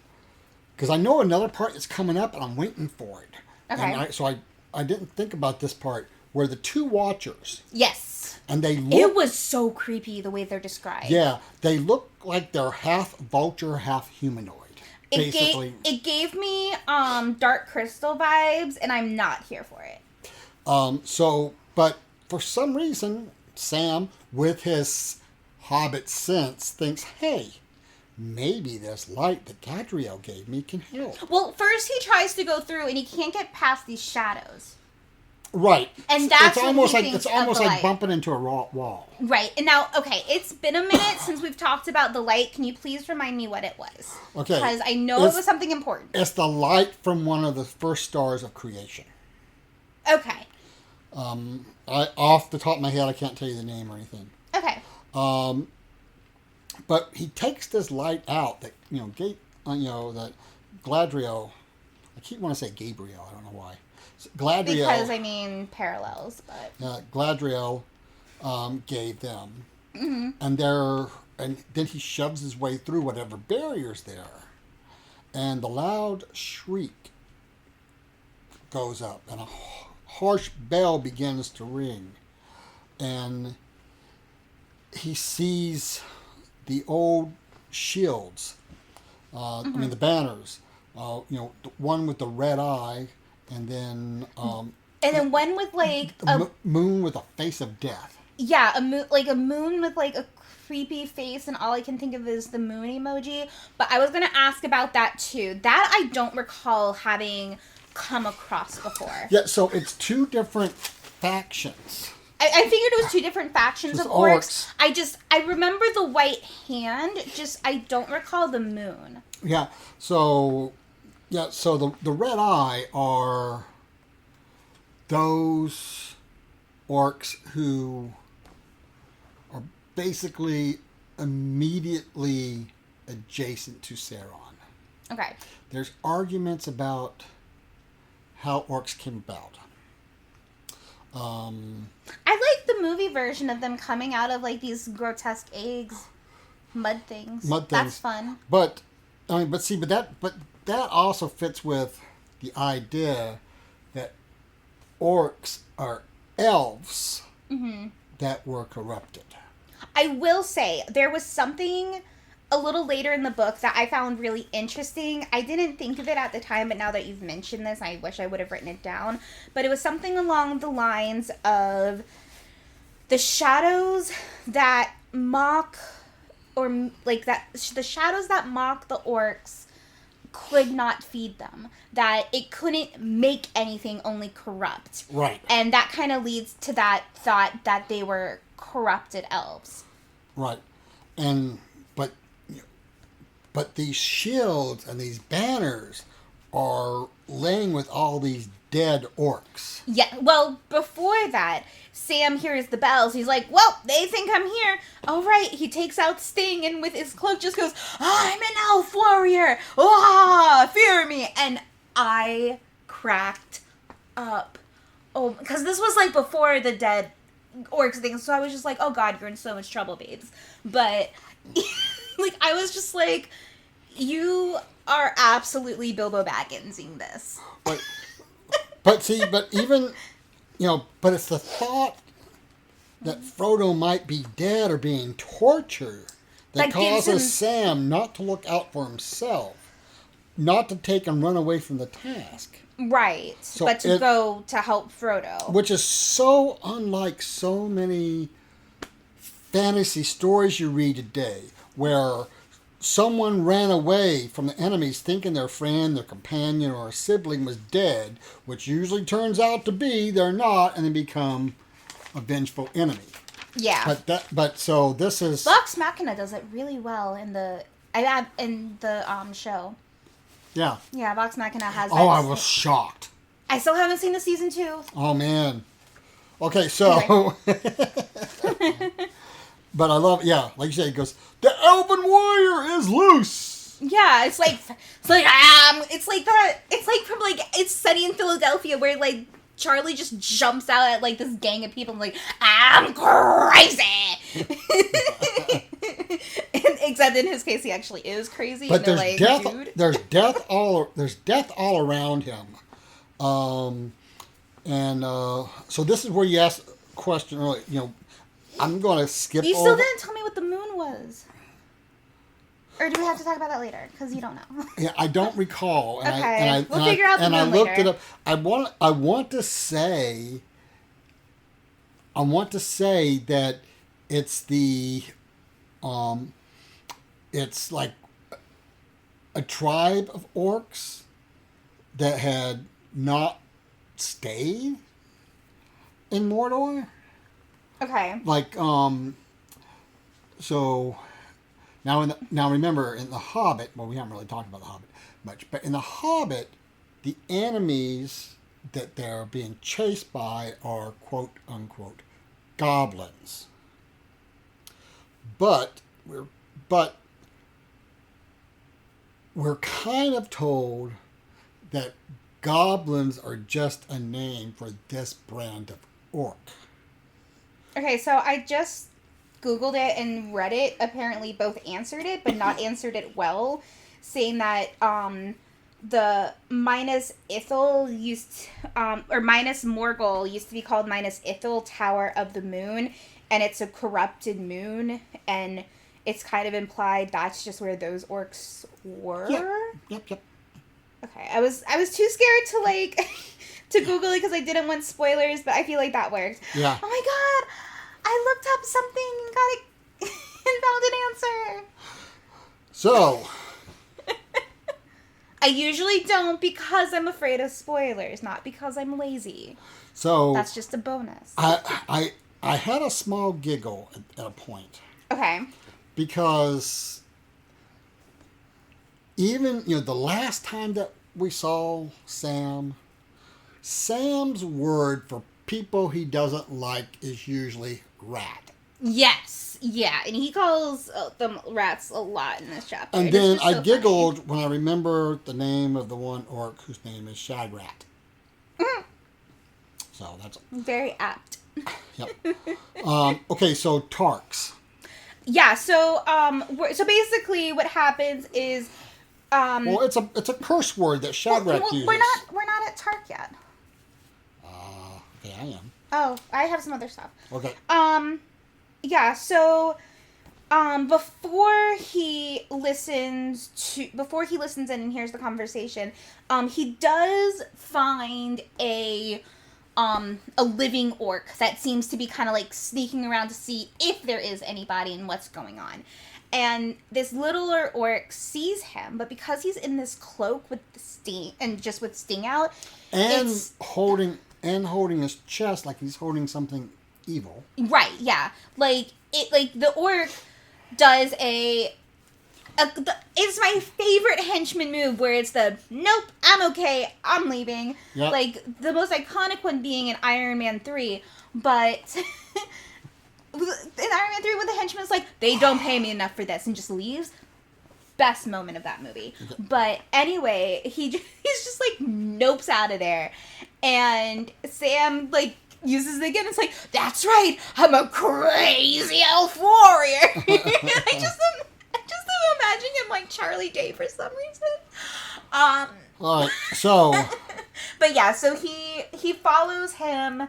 Speaker 1: because I know another part is coming up, and I'm waiting for it.
Speaker 2: Okay.
Speaker 1: And I didn't think about this part, where the two Watchers...
Speaker 2: Yes.
Speaker 1: And they look...
Speaker 2: It was so creepy, the way they're described.
Speaker 1: Yeah. They look like they're half vulture, half humanoid. Basically.
Speaker 2: It gave me Dark Crystal vibes, and I'm not here for it.
Speaker 1: But for some reason, Sam, with his Hobbit sense, thinks, hey, maybe this light that Galadriel gave me can help.
Speaker 2: Well, first he tries to go through, and he can't get past these shadows.
Speaker 1: Right.
Speaker 2: And that's
Speaker 1: it's almost like bumping into a raw wall.
Speaker 2: Right. And now, okay, it's been a minute since we've talked about the light. Can you please remind me what it was?
Speaker 1: Okay.
Speaker 2: Because I know it was something important.
Speaker 1: It's the light from one of the first stars of creation.
Speaker 2: Okay.
Speaker 1: Off the top of my head, I can't tell you the name or anything.
Speaker 2: Okay.
Speaker 1: But he takes this light out that that Galadriel. I keep wanting to say Gabriel. I don't know why. Galadriel.
Speaker 2: Because I mean parallels, but
Speaker 1: Galadriel gave them,
Speaker 2: mm-hmm.
Speaker 1: and then he shoves his way through whatever barrier's there, and the loud shriek goes up, and a harsh bell begins to ring, and he sees the old shields. I mean, the banners. You know, the one with the red eye, and then
Speaker 2: one with like
Speaker 1: the moon with a face of death.
Speaker 2: Yeah, a moon with like a creepy face, and all I can think of is the moon emoji. But I was gonna ask about that too. That I don't recall having come across before.
Speaker 1: Yeah, so it's two different factions.
Speaker 2: I figured it was two different factions
Speaker 1: Just
Speaker 2: of orcs. I remember the white hand. Just I don't recall the moon.
Speaker 1: Yeah. So the red eye are those orcs who are basically immediately adjacent to Sauron.
Speaker 2: Okay.
Speaker 1: There's arguments about how orcs came about.
Speaker 2: I like the movie version of them coming out of like these grotesque eggs, mud things. That's fun.
Speaker 1: But that also fits with the idea that orcs are elves that were corrupted.
Speaker 2: I will say there was something a little later in the book that I found really interesting. I didn't think of it at the time, but now that you've mentioned this, I wish I would have written it down. But it was something along the lines of the shadows that mock, or like that, the shadows that mock the orcs could not feed them. That it couldn't make anything, only corrupt.
Speaker 1: Right.
Speaker 2: And that kind of leads to that thought that they were corrupted elves.
Speaker 1: Right. But these shields and these banners are laying with all these dead orcs.
Speaker 2: Yeah, well, before that, Sam hears the bells. He's like, well, they think I'm here. All right, he takes out Sting and with his cloak just goes, I'm an elf warrior. Ah, fear me. And I cracked up. Oh, because this was like before the dead orcs thing. So I was just like, oh God, you're in so much trouble, babes. But... like, I was just like, you are absolutely Bilbo Bagginsing this.
Speaker 1: But even, but it's the thought that Frodo might be dead or being tortured that causes Sam not to look out for himself, not to take and run away from the task.
Speaker 2: Right, but to go to help Frodo.
Speaker 1: Which is so unlike so many fantasy stories you read today, where someone ran away from the enemies thinking their friend, their companion, or a sibling was dead, which usually turns out to be they're not, and they become a vengeful enemy.
Speaker 2: Yeah.
Speaker 1: So this is...
Speaker 2: Vox Machina does it really well in the show.
Speaker 1: Yeah.
Speaker 2: Yeah, Vox Machina has...
Speaker 1: Oh, I was shocked.
Speaker 2: I still haven't seen the season 2.
Speaker 1: Oh, man. Okay, so... Anyway. But I love, like you said, it goes, the Elven Warrior is loose.
Speaker 2: Yeah, it's like from like It's Sunny in Philadelphia, where like Charlie just jumps out at like this gang of people and like, I'm crazy. Except in his case, he actually is crazy.
Speaker 1: But
Speaker 2: and
Speaker 1: there's
Speaker 2: death.
Speaker 1: Dude. There's death all around him. So this is where you asked a question earlier. I'm going to skip.
Speaker 2: You still didn't tell me what the moon was. Or do we have to talk about that later? Because you don't know.
Speaker 1: Yeah, I don't recall.
Speaker 2: And we'll figure out the moon
Speaker 1: later. And I looked
Speaker 2: later.
Speaker 1: it up. I want to say that it's the, it's like a tribe of orcs that had not stayed in Mordor.
Speaker 2: Okay.
Speaker 1: Like, so now remember in The Hobbit, well, we haven't really talked about The Hobbit much, but in The Hobbit, the enemies that they're being chased by are quote unquote goblins. But we're kind of told that goblins are just a name for this brand of orc.
Speaker 2: Okay, so I just Googled it and Reddit apparently both answered it, but not answered it well, saying that the Minas Ithil or Minas Morgul used to be called Minas Ithil Tower of the Moon, and it's a corrupted moon, and it's kind of implied that's just where those orcs were.
Speaker 1: Yep.
Speaker 2: Okay, I was too scared to to Google it because I didn't want spoilers, but I feel like that worked.
Speaker 1: Yeah.
Speaker 2: Oh my god, I looked up something and got it and found an answer.
Speaker 1: So.
Speaker 2: I usually don't because I'm afraid of spoilers, not because I'm lazy.
Speaker 1: So.
Speaker 2: That's just a bonus.
Speaker 1: I had a small giggle at a point.
Speaker 2: Okay.
Speaker 1: Because even, the last time that we saw Sam's word for people he doesn't like is usually rat.
Speaker 2: Yes. Yeah. And he calls them rats a lot in this chapter.
Speaker 1: And then I giggled when I remember the name of the one orc whose name is Shagrat.
Speaker 2: Mm.
Speaker 1: So that's...
Speaker 2: Very apt.
Speaker 1: Yep. Okay, so Tarks.
Speaker 2: Yeah, so basically what happens is
Speaker 1: well, it's a curse word that Shagrat uses.
Speaker 2: We're not at Tark yet.
Speaker 1: Okay, I am.
Speaker 2: Oh, I have some other stuff.
Speaker 1: Okay.
Speaker 2: Yeah, so before he listens in and hears the conversation, he does find a living orc that seems to be kind of like sneaking around to see if there is anybody and what's going on. And this littler orc sees him, but because he's in this cloak with the sting and just with sting out,
Speaker 1: and holding his chest like he's holding something evil.
Speaker 2: Right? Yeah, the orc does it's my favorite henchman move where it's the nope, I'm okay, I'm leaving.
Speaker 1: Yep.
Speaker 2: Like the most iconic one being in Iron Man 3, but in Iron Man 3 when the henchman's like, they don't pay me enough for this and just leaves. Best moment of that movie.
Speaker 1: Okay.
Speaker 2: But anyway, he's just like nopes out of there. And Sam uses it again. It's like, that's right, I'm a crazy elf warrior. I just am imagining him like Charlie Day for some reason.
Speaker 1: All right, so.
Speaker 2: But yeah, so he follows him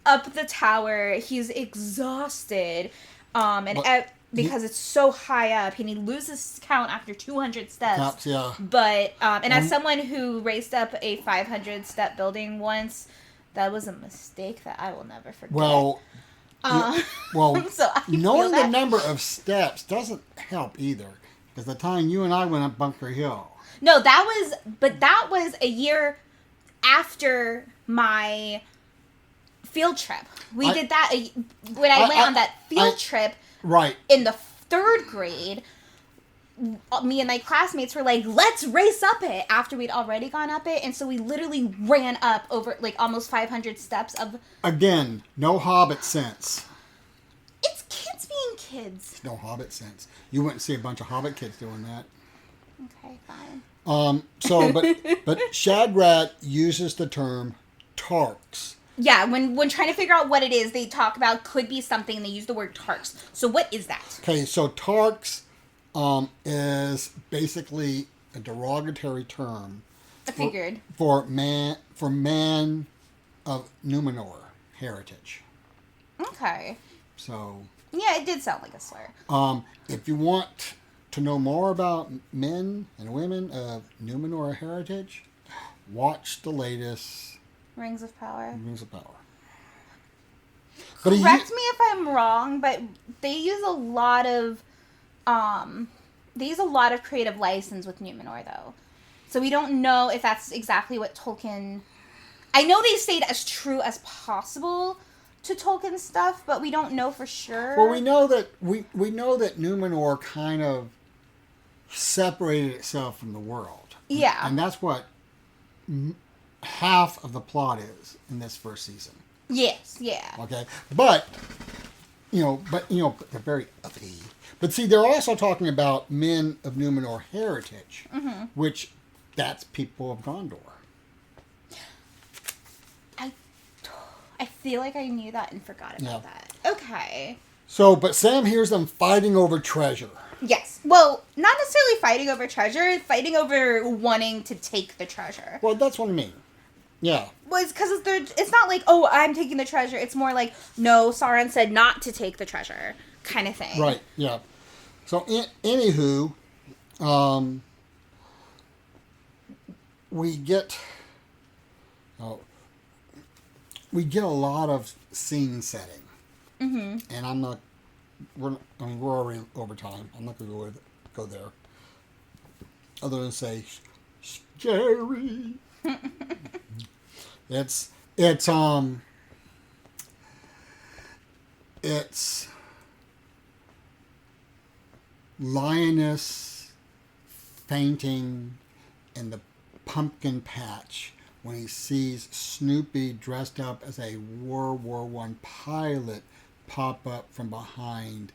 Speaker 2: up the tower. He's exhausted, because it's so high up, and he loses count after 200 steps.
Speaker 1: Yeah.
Speaker 2: But and as someone who raced up a 500-step building once, that was a mistake that I will never forget.
Speaker 1: Well,
Speaker 2: so
Speaker 1: knowing the number of steps doesn't help either. Because the time you and I went up Bunker Hill.
Speaker 2: No, that was a year after my field trip. We did that when I went on that field trip.
Speaker 1: Right.
Speaker 2: In the 3rd grade, me and my classmates were like, let's race up it after we'd already gone up it. And so we literally ran up over almost 500 steps of...
Speaker 1: Again, no Hobbit sense.
Speaker 2: It's kids being kids.
Speaker 1: No Hobbit sense. You wouldn't see a bunch of Hobbit kids doing that.
Speaker 2: Okay, fine.
Speaker 1: But Shagrat uses the term Tarks.
Speaker 2: Yeah, when trying to figure out what it is, they talk about could be something, and they use the word Tarks. So what is that?
Speaker 1: Okay, so Tarks is basically a derogatory term.
Speaker 2: I figured.
Speaker 1: For man of Numenor heritage.
Speaker 2: Okay.
Speaker 1: So.
Speaker 2: Yeah, it did sound like a slur.
Speaker 1: If you want to know more about men and women of Numenor heritage, watch the latest
Speaker 2: Rings of Power.
Speaker 1: But
Speaker 2: Correct me if I'm wrong, but they use a lot of creative license with Numenor, though. So we don't know if that's exactly what Tolkien... I know they stayed as true as possible to Tolkien stuff, but we don't know for sure.
Speaker 1: Well, we know that Numenor kind of separated itself from the world.
Speaker 2: Yeah.
Speaker 1: And that's what half of the plot is in this first season.
Speaker 2: Yes, yeah.
Speaker 1: Okay, but they're very uppity. But see, they're also talking about men of Numenor heritage, which that's people of Gondor.
Speaker 2: I feel like I knew that and forgot about that. Okay.
Speaker 1: So, but Sam hears them fighting over treasure.
Speaker 2: Yes. Well, not necessarily fighting over treasure, fighting over wanting to take the treasure.
Speaker 1: Well, that's what I mean. Yeah.
Speaker 2: Well, it's because it's not like, oh, I'm taking the treasure. It's more like, no, Sauron said not to take the treasure kind of thing.
Speaker 1: Right, yeah. So, anywho, we get a lot of scene setting. Mm-hmm. And we're already over time. I'm not going to go there. Other than say, scary. It's Lioness fainting in the pumpkin patch when he sees Snoopy dressed up as a World War I pilot pop up from behind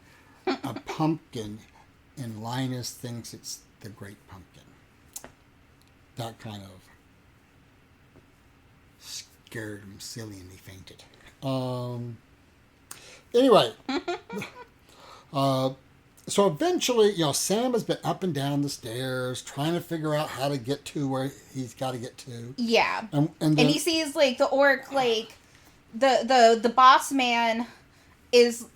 Speaker 1: a pumpkin, and Linus thinks it's the Great Pumpkin. That kind of scared him silly, and he fainted. Anyway, so eventually, Sam has been up and down the stairs trying to figure out how to get to where he's got to get to.
Speaker 2: Yeah,
Speaker 1: and then,
Speaker 2: he sees like the orc, like the boss man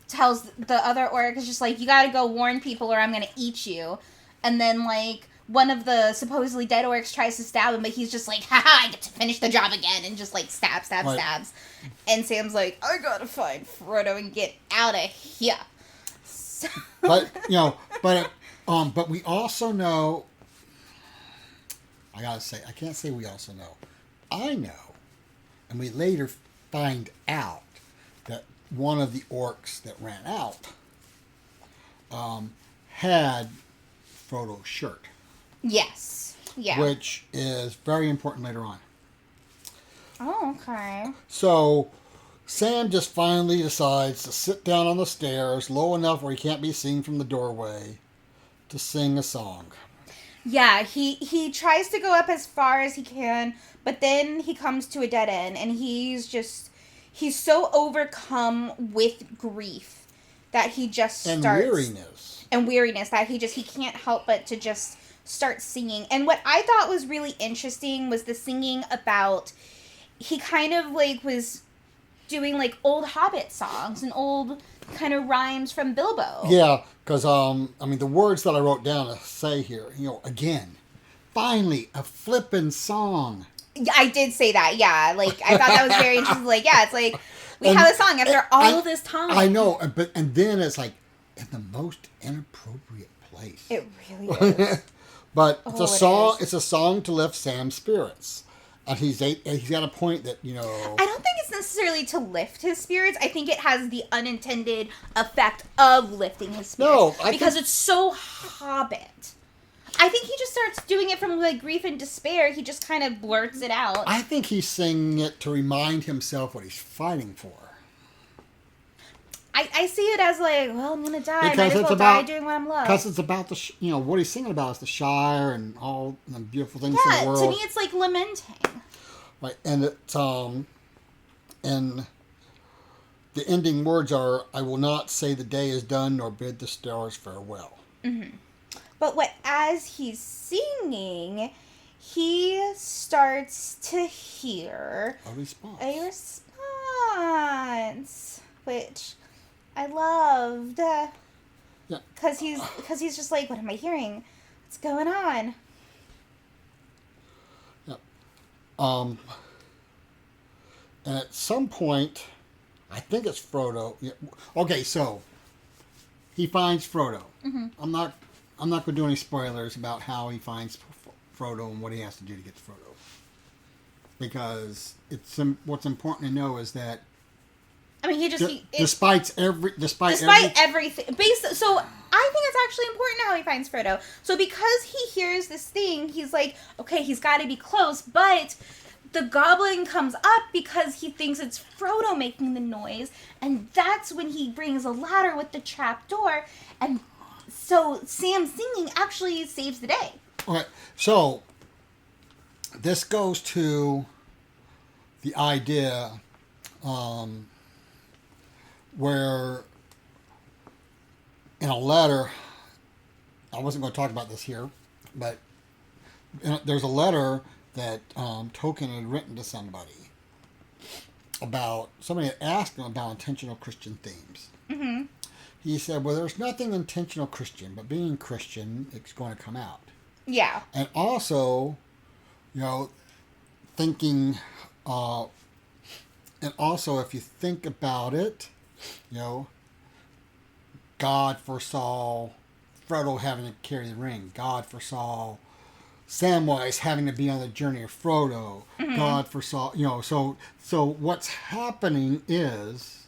Speaker 2: tells the other orc is just like, you got to go warn people or I'm gonna eat you, and then like one of the supposedly dead orcs tries to stab him, but he's just like, haha, I get to finish the job again, and just like stabs. And Sam's like, I gotta find Frodo and get out of here. So...
Speaker 1: But we also know, I can't say we also know. I know, and we later find out that one of the orcs that ran out had Frodo's shirt.
Speaker 2: Yes. Yeah.
Speaker 1: Which is very important later on.
Speaker 2: Oh, okay.
Speaker 1: So Sam just finally decides to sit down on the stairs low enough where he can't be seen from the doorway to sing a song.
Speaker 2: Yeah, he tries to go up as far as he can, but then he comes to a dead end, and he's so overcome with grief that he just starts... And weariness that he can't help but to just start singing. And what I thought was really interesting was the singing about... He kind of like was doing like old Hobbit songs and old kind of rhymes from Bilbo.
Speaker 1: Yeah, because the words that I wrote down say here, again, finally a flippin' song.
Speaker 2: Yeah, I did say that. Yeah, like I thought that was very interesting. Like, yeah, it's like we have a song after all this time.
Speaker 1: I know, and then it's like in the most inappropriate place.
Speaker 2: It really is.
Speaker 1: But it's a song. It's a song to lift Sam's spirits. And he's got a point that,
Speaker 2: I don't think it's necessarily to lift his spirits. I think it has the unintended effect of lifting his spirits. No, because it's so Hobbit. I think he just starts doing it from like grief and despair. He just kind of blurts it out.
Speaker 1: I think he's singing it to remind himself what he's fighting for.
Speaker 2: I see it as like, well, I'm gonna die. Because might as well die doing what I'm loved.
Speaker 1: Because it's about what he's singing about is the Shire and all the beautiful things in the world.
Speaker 2: Yeah, to me it's like lamenting.
Speaker 1: Right, and it's and the ending words are, "I will not say the day is done, nor bid the stars farewell."
Speaker 2: Mm-hmm. But as he's singing, he starts to hear
Speaker 1: a response,
Speaker 2: which I loved.
Speaker 1: Yeah.
Speaker 2: Because he's just like, what am I hearing? What's going on?
Speaker 1: Yeah. And at some point, I think it's Frodo. Yeah. Okay, so he finds Frodo. Mm-hmm. I'm not going to do any spoilers about how he finds Frodo and what he has to do to get to Frodo, because what's important to know is that.
Speaker 2: I mean,
Speaker 1: despite everything. So I think
Speaker 2: it's actually important how he finds Frodo. So because he hears this thing, he's like, okay, he's got to be close, but the goblin comes up because he thinks it's Frodo making the noise, and that's when he brings a ladder with the trap door, and so Sam singing actually saves the day.
Speaker 1: All right, so this goes to the idea where in a letter I wasn't going to talk about this here, but there's a letter that Tolkien had written to somebody about, somebody had asked him about intentional Christian themes.
Speaker 2: Mm-hmm.
Speaker 1: He said, well, there's nothing intentional Christian, but being Christian, it's going to come out.
Speaker 2: Yeah.
Speaker 1: And also, thinking, and also if you think about it, God foresaw Frodo having to carry the ring. God foresaw Samwise having to be on the journey of Frodo. Mm-hmm. God foresaw, so what's happening is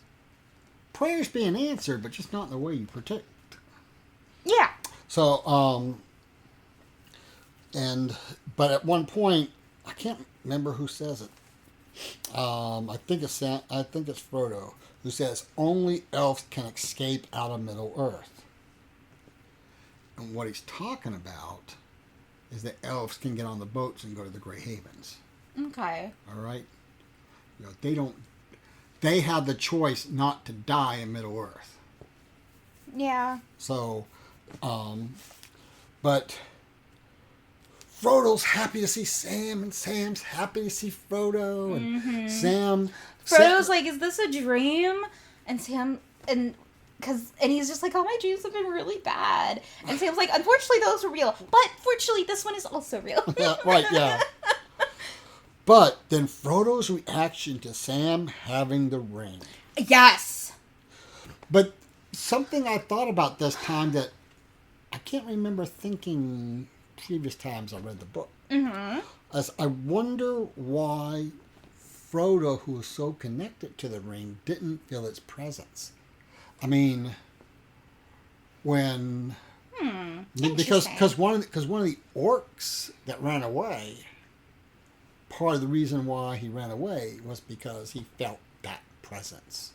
Speaker 1: prayers being answered, but just not in the way you predict.
Speaker 2: Yeah.
Speaker 1: So, but at one point, I can't remember who says it. I think it's Frodo who says only elves can escape out of Middle Earth. And what he's talking about is that elves can get on the boats and go to the Grey Havens.
Speaker 2: Okay.
Speaker 1: All right. They have the choice not to die in Middle Earth.
Speaker 2: Yeah.
Speaker 1: So, but Frodo's happy to see Sam, and Sam's happy to see Frodo, and
Speaker 2: Frodo's like, is this a dream? And Sam, and he's just like, oh, my dreams have been really bad. And Sam's like, unfortunately, those were real. But fortunately, this one is also real.
Speaker 1: Yeah, right, yeah. But then Frodo's reaction to Sam having the ring.
Speaker 2: Yes.
Speaker 1: But something I thought about this time that I can't remember thinking previous times I read the book.
Speaker 2: Mm-hmm.
Speaker 1: As I wonder why Frodo, who was so connected to the ring, didn't feel its presence. I mean, when because one of the orcs that ran away, part of the reason why he ran away was because he felt that presence.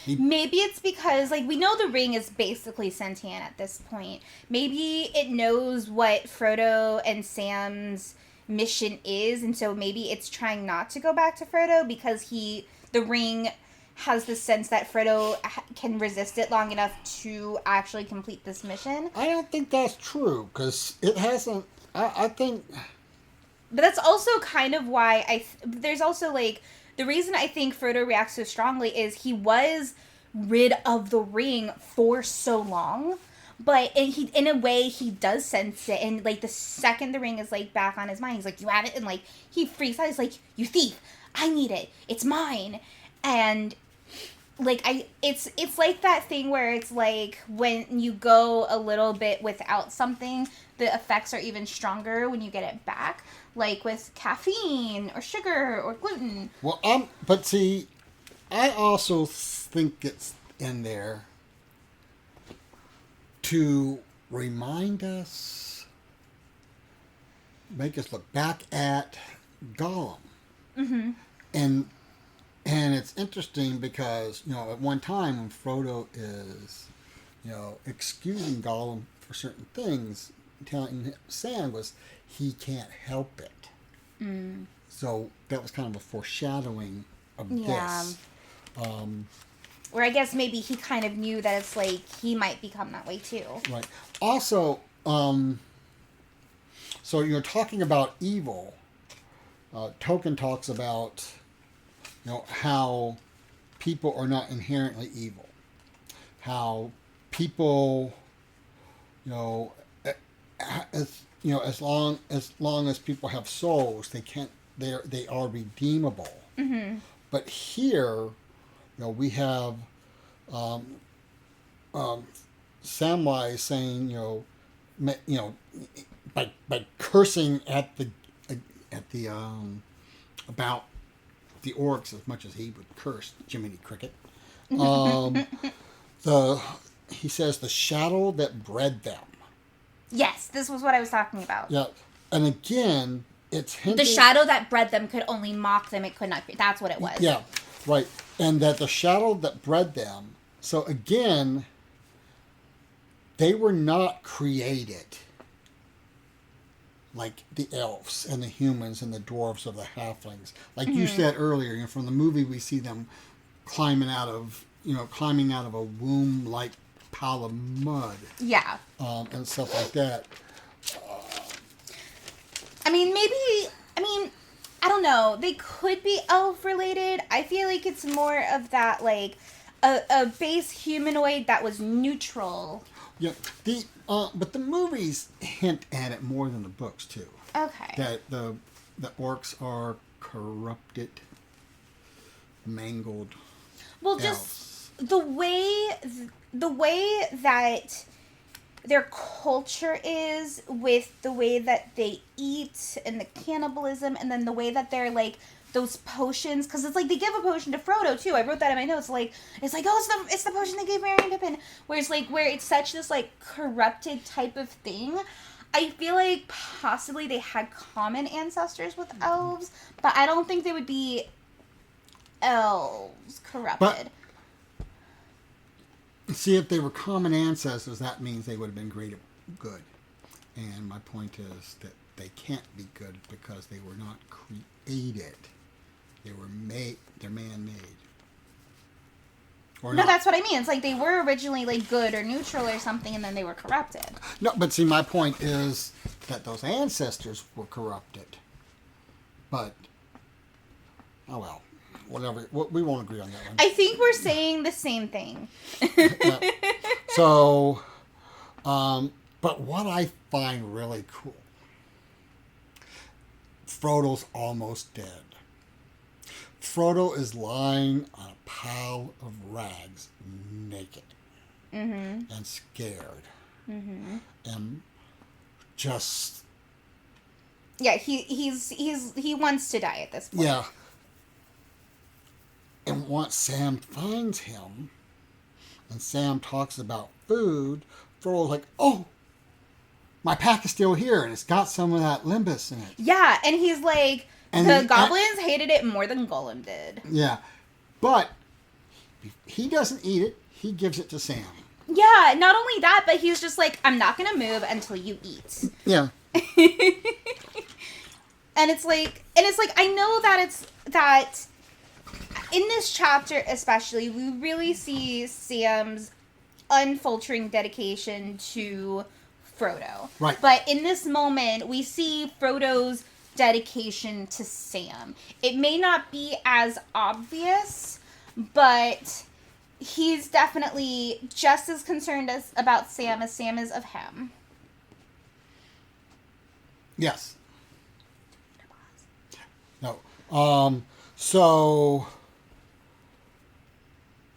Speaker 2: Maybe it's because, we know the ring is basically sentient at this point. Maybe it knows what Frodo and Sam's mission is, and so maybe it's trying not to go back to Frodo because the ring has the sense that Frodo can resist it long enough to actually complete this mission.
Speaker 1: I don't think that's true, because it hasn't... I think...
Speaker 2: But that's also kind of why there's also, the reason I think Frodo reacts so strongly is he was rid of the ring for so long, but in a way he does sense it, and the second the ring is back on his mind, he's like, you have it, and he freaks out. He's like, you thief, I need it, it's mine. And it's like that thing where it's when you go a little bit without something, the effects are even stronger when you get it back, with caffeine or sugar or gluten.
Speaker 1: Well, but see, I also think it's in there to remind us, make us look back at Gollum.
Speaker 2: Mm-hmm.
Speaker 1: And it's interesting because, at one time when Frodo is, excusing Gollum for certain things, telling Sam was he can't help it.
Speaker 2: Mm.
Speaker 1: So that was kind of a foreshadowing of this.
Speaker 2: Or I guess maybe he kind of knew that it's he might become that way too.
Speaker 1: Right. Also, so you're talking about evil. Tolkien talks about, how people are not inherently evil. How people, as long as people have souls, they are redeemable.
Speaker 2: Mm-hmm.
Speaker 1: But here, we have Samwise saying, by cursing at the about the orcs as much as he would curse Jiminy Cricket. He says the shadow that bred them.
Speaker 2: Yes, this was what I was talking about.
Speaker 1: Yeah, and again, it's hinted...
Speaker 2: The shadow that bred them could only mock them, it could not... That's what it was.
Speaker 1: Yeah, right. And that the shadow that bred them... So again, they were not created like the elves and the humans and the dwarves or the halflings. Like you said earlier, from the movie we see them climbing out of a womb-like pile of mud.
Speaker 2: Yeah.
Speaker 1: And stuff like that.
Speaker 2: I mean, I don't know. They could be elf related. I feel like it's more of that, like, a base humanoid that was neutral.
Speaker 1: Yeah, but the movies hint at it more than the books too.
Speaker 2: Okay.
Speaker 1: That the orcs are corrupted, mangled.
Speaker 2: Well, just the way that their culture is, with the way that they eat and the cannibalism, and then the way that they're like those potions, because it's like they give a potion to Frodo too. I wrote that in my notes. Like it's the potion they gave Merry and Pippin. Where it's such this like corrupted type of thing. I feel like possibly they had common ancestors with elves, but I don't think they would be elves corrupted.
Speaker 1: But, see, if they were common ancestors, that means they would have been good. And my point is that they can't be good because they were not created. They were made. They're man-made.
Speaker 2: No, that's what I mean. It's like they were originally like good or neutral or something, and then they were corrupted.
Speaker 1: No, but see, my point is that those ancestors were corrupted. But, oh well, whatever. We won't agree on that one.
Speaker 2: I think we're saying the same thing.
Speaker 1: Yeah. So, but what I find really cool, Frodo's almost dead. Frodo is lying on a pile of rags, naked, and scared, and just
Speaker 2: he wants to die at this point.
Speaker 1: Yeah. And once Sam finds him, and Sam talks about food, Frodo's like, "Oh, my pack is still here, and it's got some of that limbus in it."
Speaker 2: Yeah, and he's like. The goblins hated it more than Gollum did.
Speaker 1: Yeah. But he doesn't eat it. He gives it to Sam.
Speaker 2: Yeah, not only that, but he's just like, I'm not going to move until you eat.
Speaker 1: Yeah.
Speaker 2: And it's like, I know that in this chapter especially, we really see Sam's unfaltering dedication to Frodo.
Speaker 1: Right.
Speaker 2: But in this moment, we see Frodo's dedication to Sam. It may not be as obvious, but he's definitely just as concerned about Sam as Sam is of him.
Speaker 1: Yes. No. So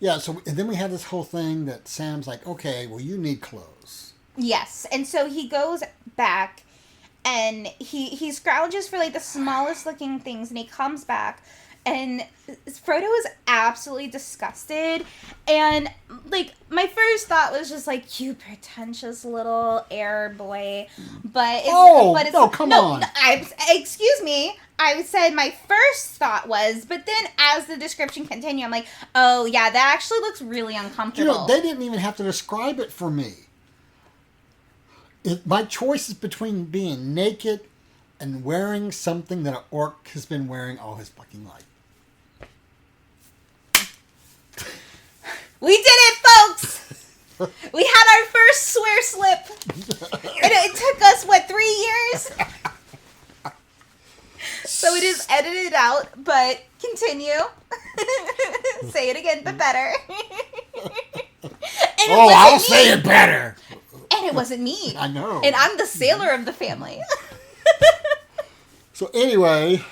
Speaker 1: and then we had this whole thing that Sam's like, "Okay, well, you need clothes."
Speaker 2: Yes, and so he goes back and he scrounges for like the smallest looking things, and he comes back, and Frodo is absolutely disgusted. And like my first thought was just like, "You pretentious little air boy," but come on. Excuse me. I said my first thought was, but then as the description continued, I'm like, "Oh yeah, that actually looks really uncomfortable."
Speaker 1: They didn't even have to describe it for me. My choice is between being naked and wearing something that an orc has been wearing all his fucking life.
Speaker 2: We did it, folks! We had our first swear slip. And it took us, 3 years? So it is edited out, but continue. Say it again, but better.
Speaker 1: I'll say it better.
Speaker 2: And it wasn't me.
Speaker 1: I know.
Speaker 2: And I'm the sailor of the family.
Speaker 1: So anyway,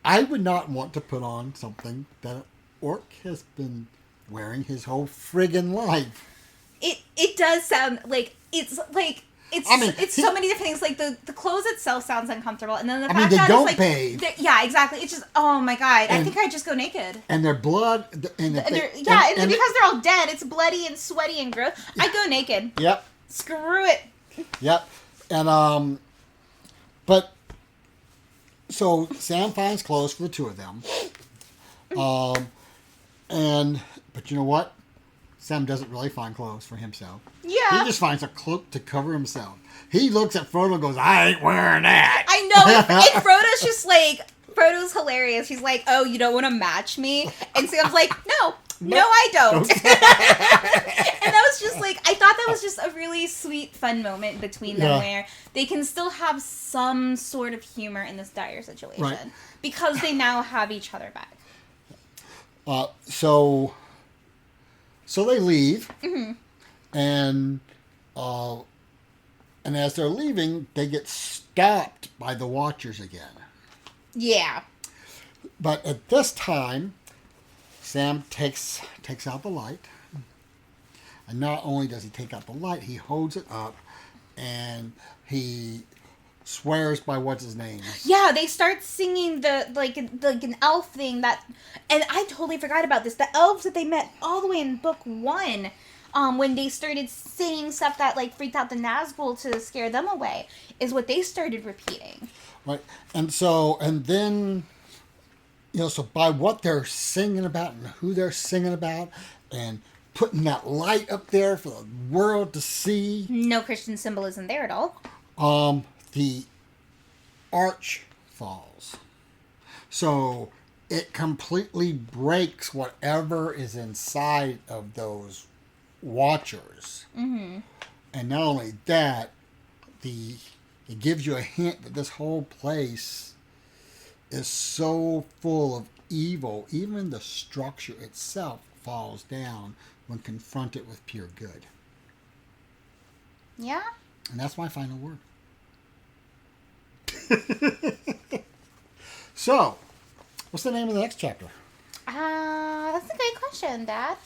Speaker 1: I would not want to put on something that an orc has been wearing his whole friggin' life.
Speaker 2: It does sound like it's so many different things. Like the clothes itself sounds uncomfortable, and then the fact that
Speaker 1: don't
Speaker 2: it's like
Speaker 1: bathe.
Speaker 2: Yeah, exactly. It's just, oh my god. I think I'd just go naked.
Speaker 1: And their blood
Speaker 2: and because they're all dead, it's bloody and sweaty and gross. I go naked.
Speaker 1: Yep.
Speaker 2: Screw it.
Speaker 1: Yep. And but so Sam finds clothes for the two of them. But you know what? Sam doesn't really find clothes for himself.
Speaker 2: Yeah.
Speaker 1: He just finds a cloak to cover himself. He looks at Frodo and goes, "I ain't wearing that."
Speaker 2: I know. And Frodo's hilarious. He's like, "Oh, you don't want to match me?" And Sam's like, "No, No, I don't. And that was just like, I thought that was just a really sweet, fun moment between them where they can still have some sort of humor in this dire situation because they now have each other back.
Speaker 1: So they leave, and as they're leaving, they get stopped by the Watchers again.
Speaker 2: Yeah.
Speaker 1: But at this time, Sam takes out the light. And not only does he take out the light, he holds it up and he swears by what's his name.
Speaker 2: Yeah, they start singing the like an elf thing that, and I totally forgot about this. The elves that they met all the way in book 1, when they started saying stuff that like freaked out the Nazgul to scare them away, is what they started repeating.
Speaker 1: Right, and then, so by what they're singing about and who they're singing about, and putting that light up there for the world to see.
Speaker 2: No Christian symbolism there at all.
Speaker 1: The arch falls. So it completely breaks whatever is inside of those Watchers. Mm-hmm. And not only that, it gives you a hint that this whole place is so full of evil. Even the structure itself falls down when confronted with pure good.
Speaker 2: Yeah?
Speaker 1: And that's my final word. So, what's the name of the next chapter?
Speaker 2: That's a great question, Dad.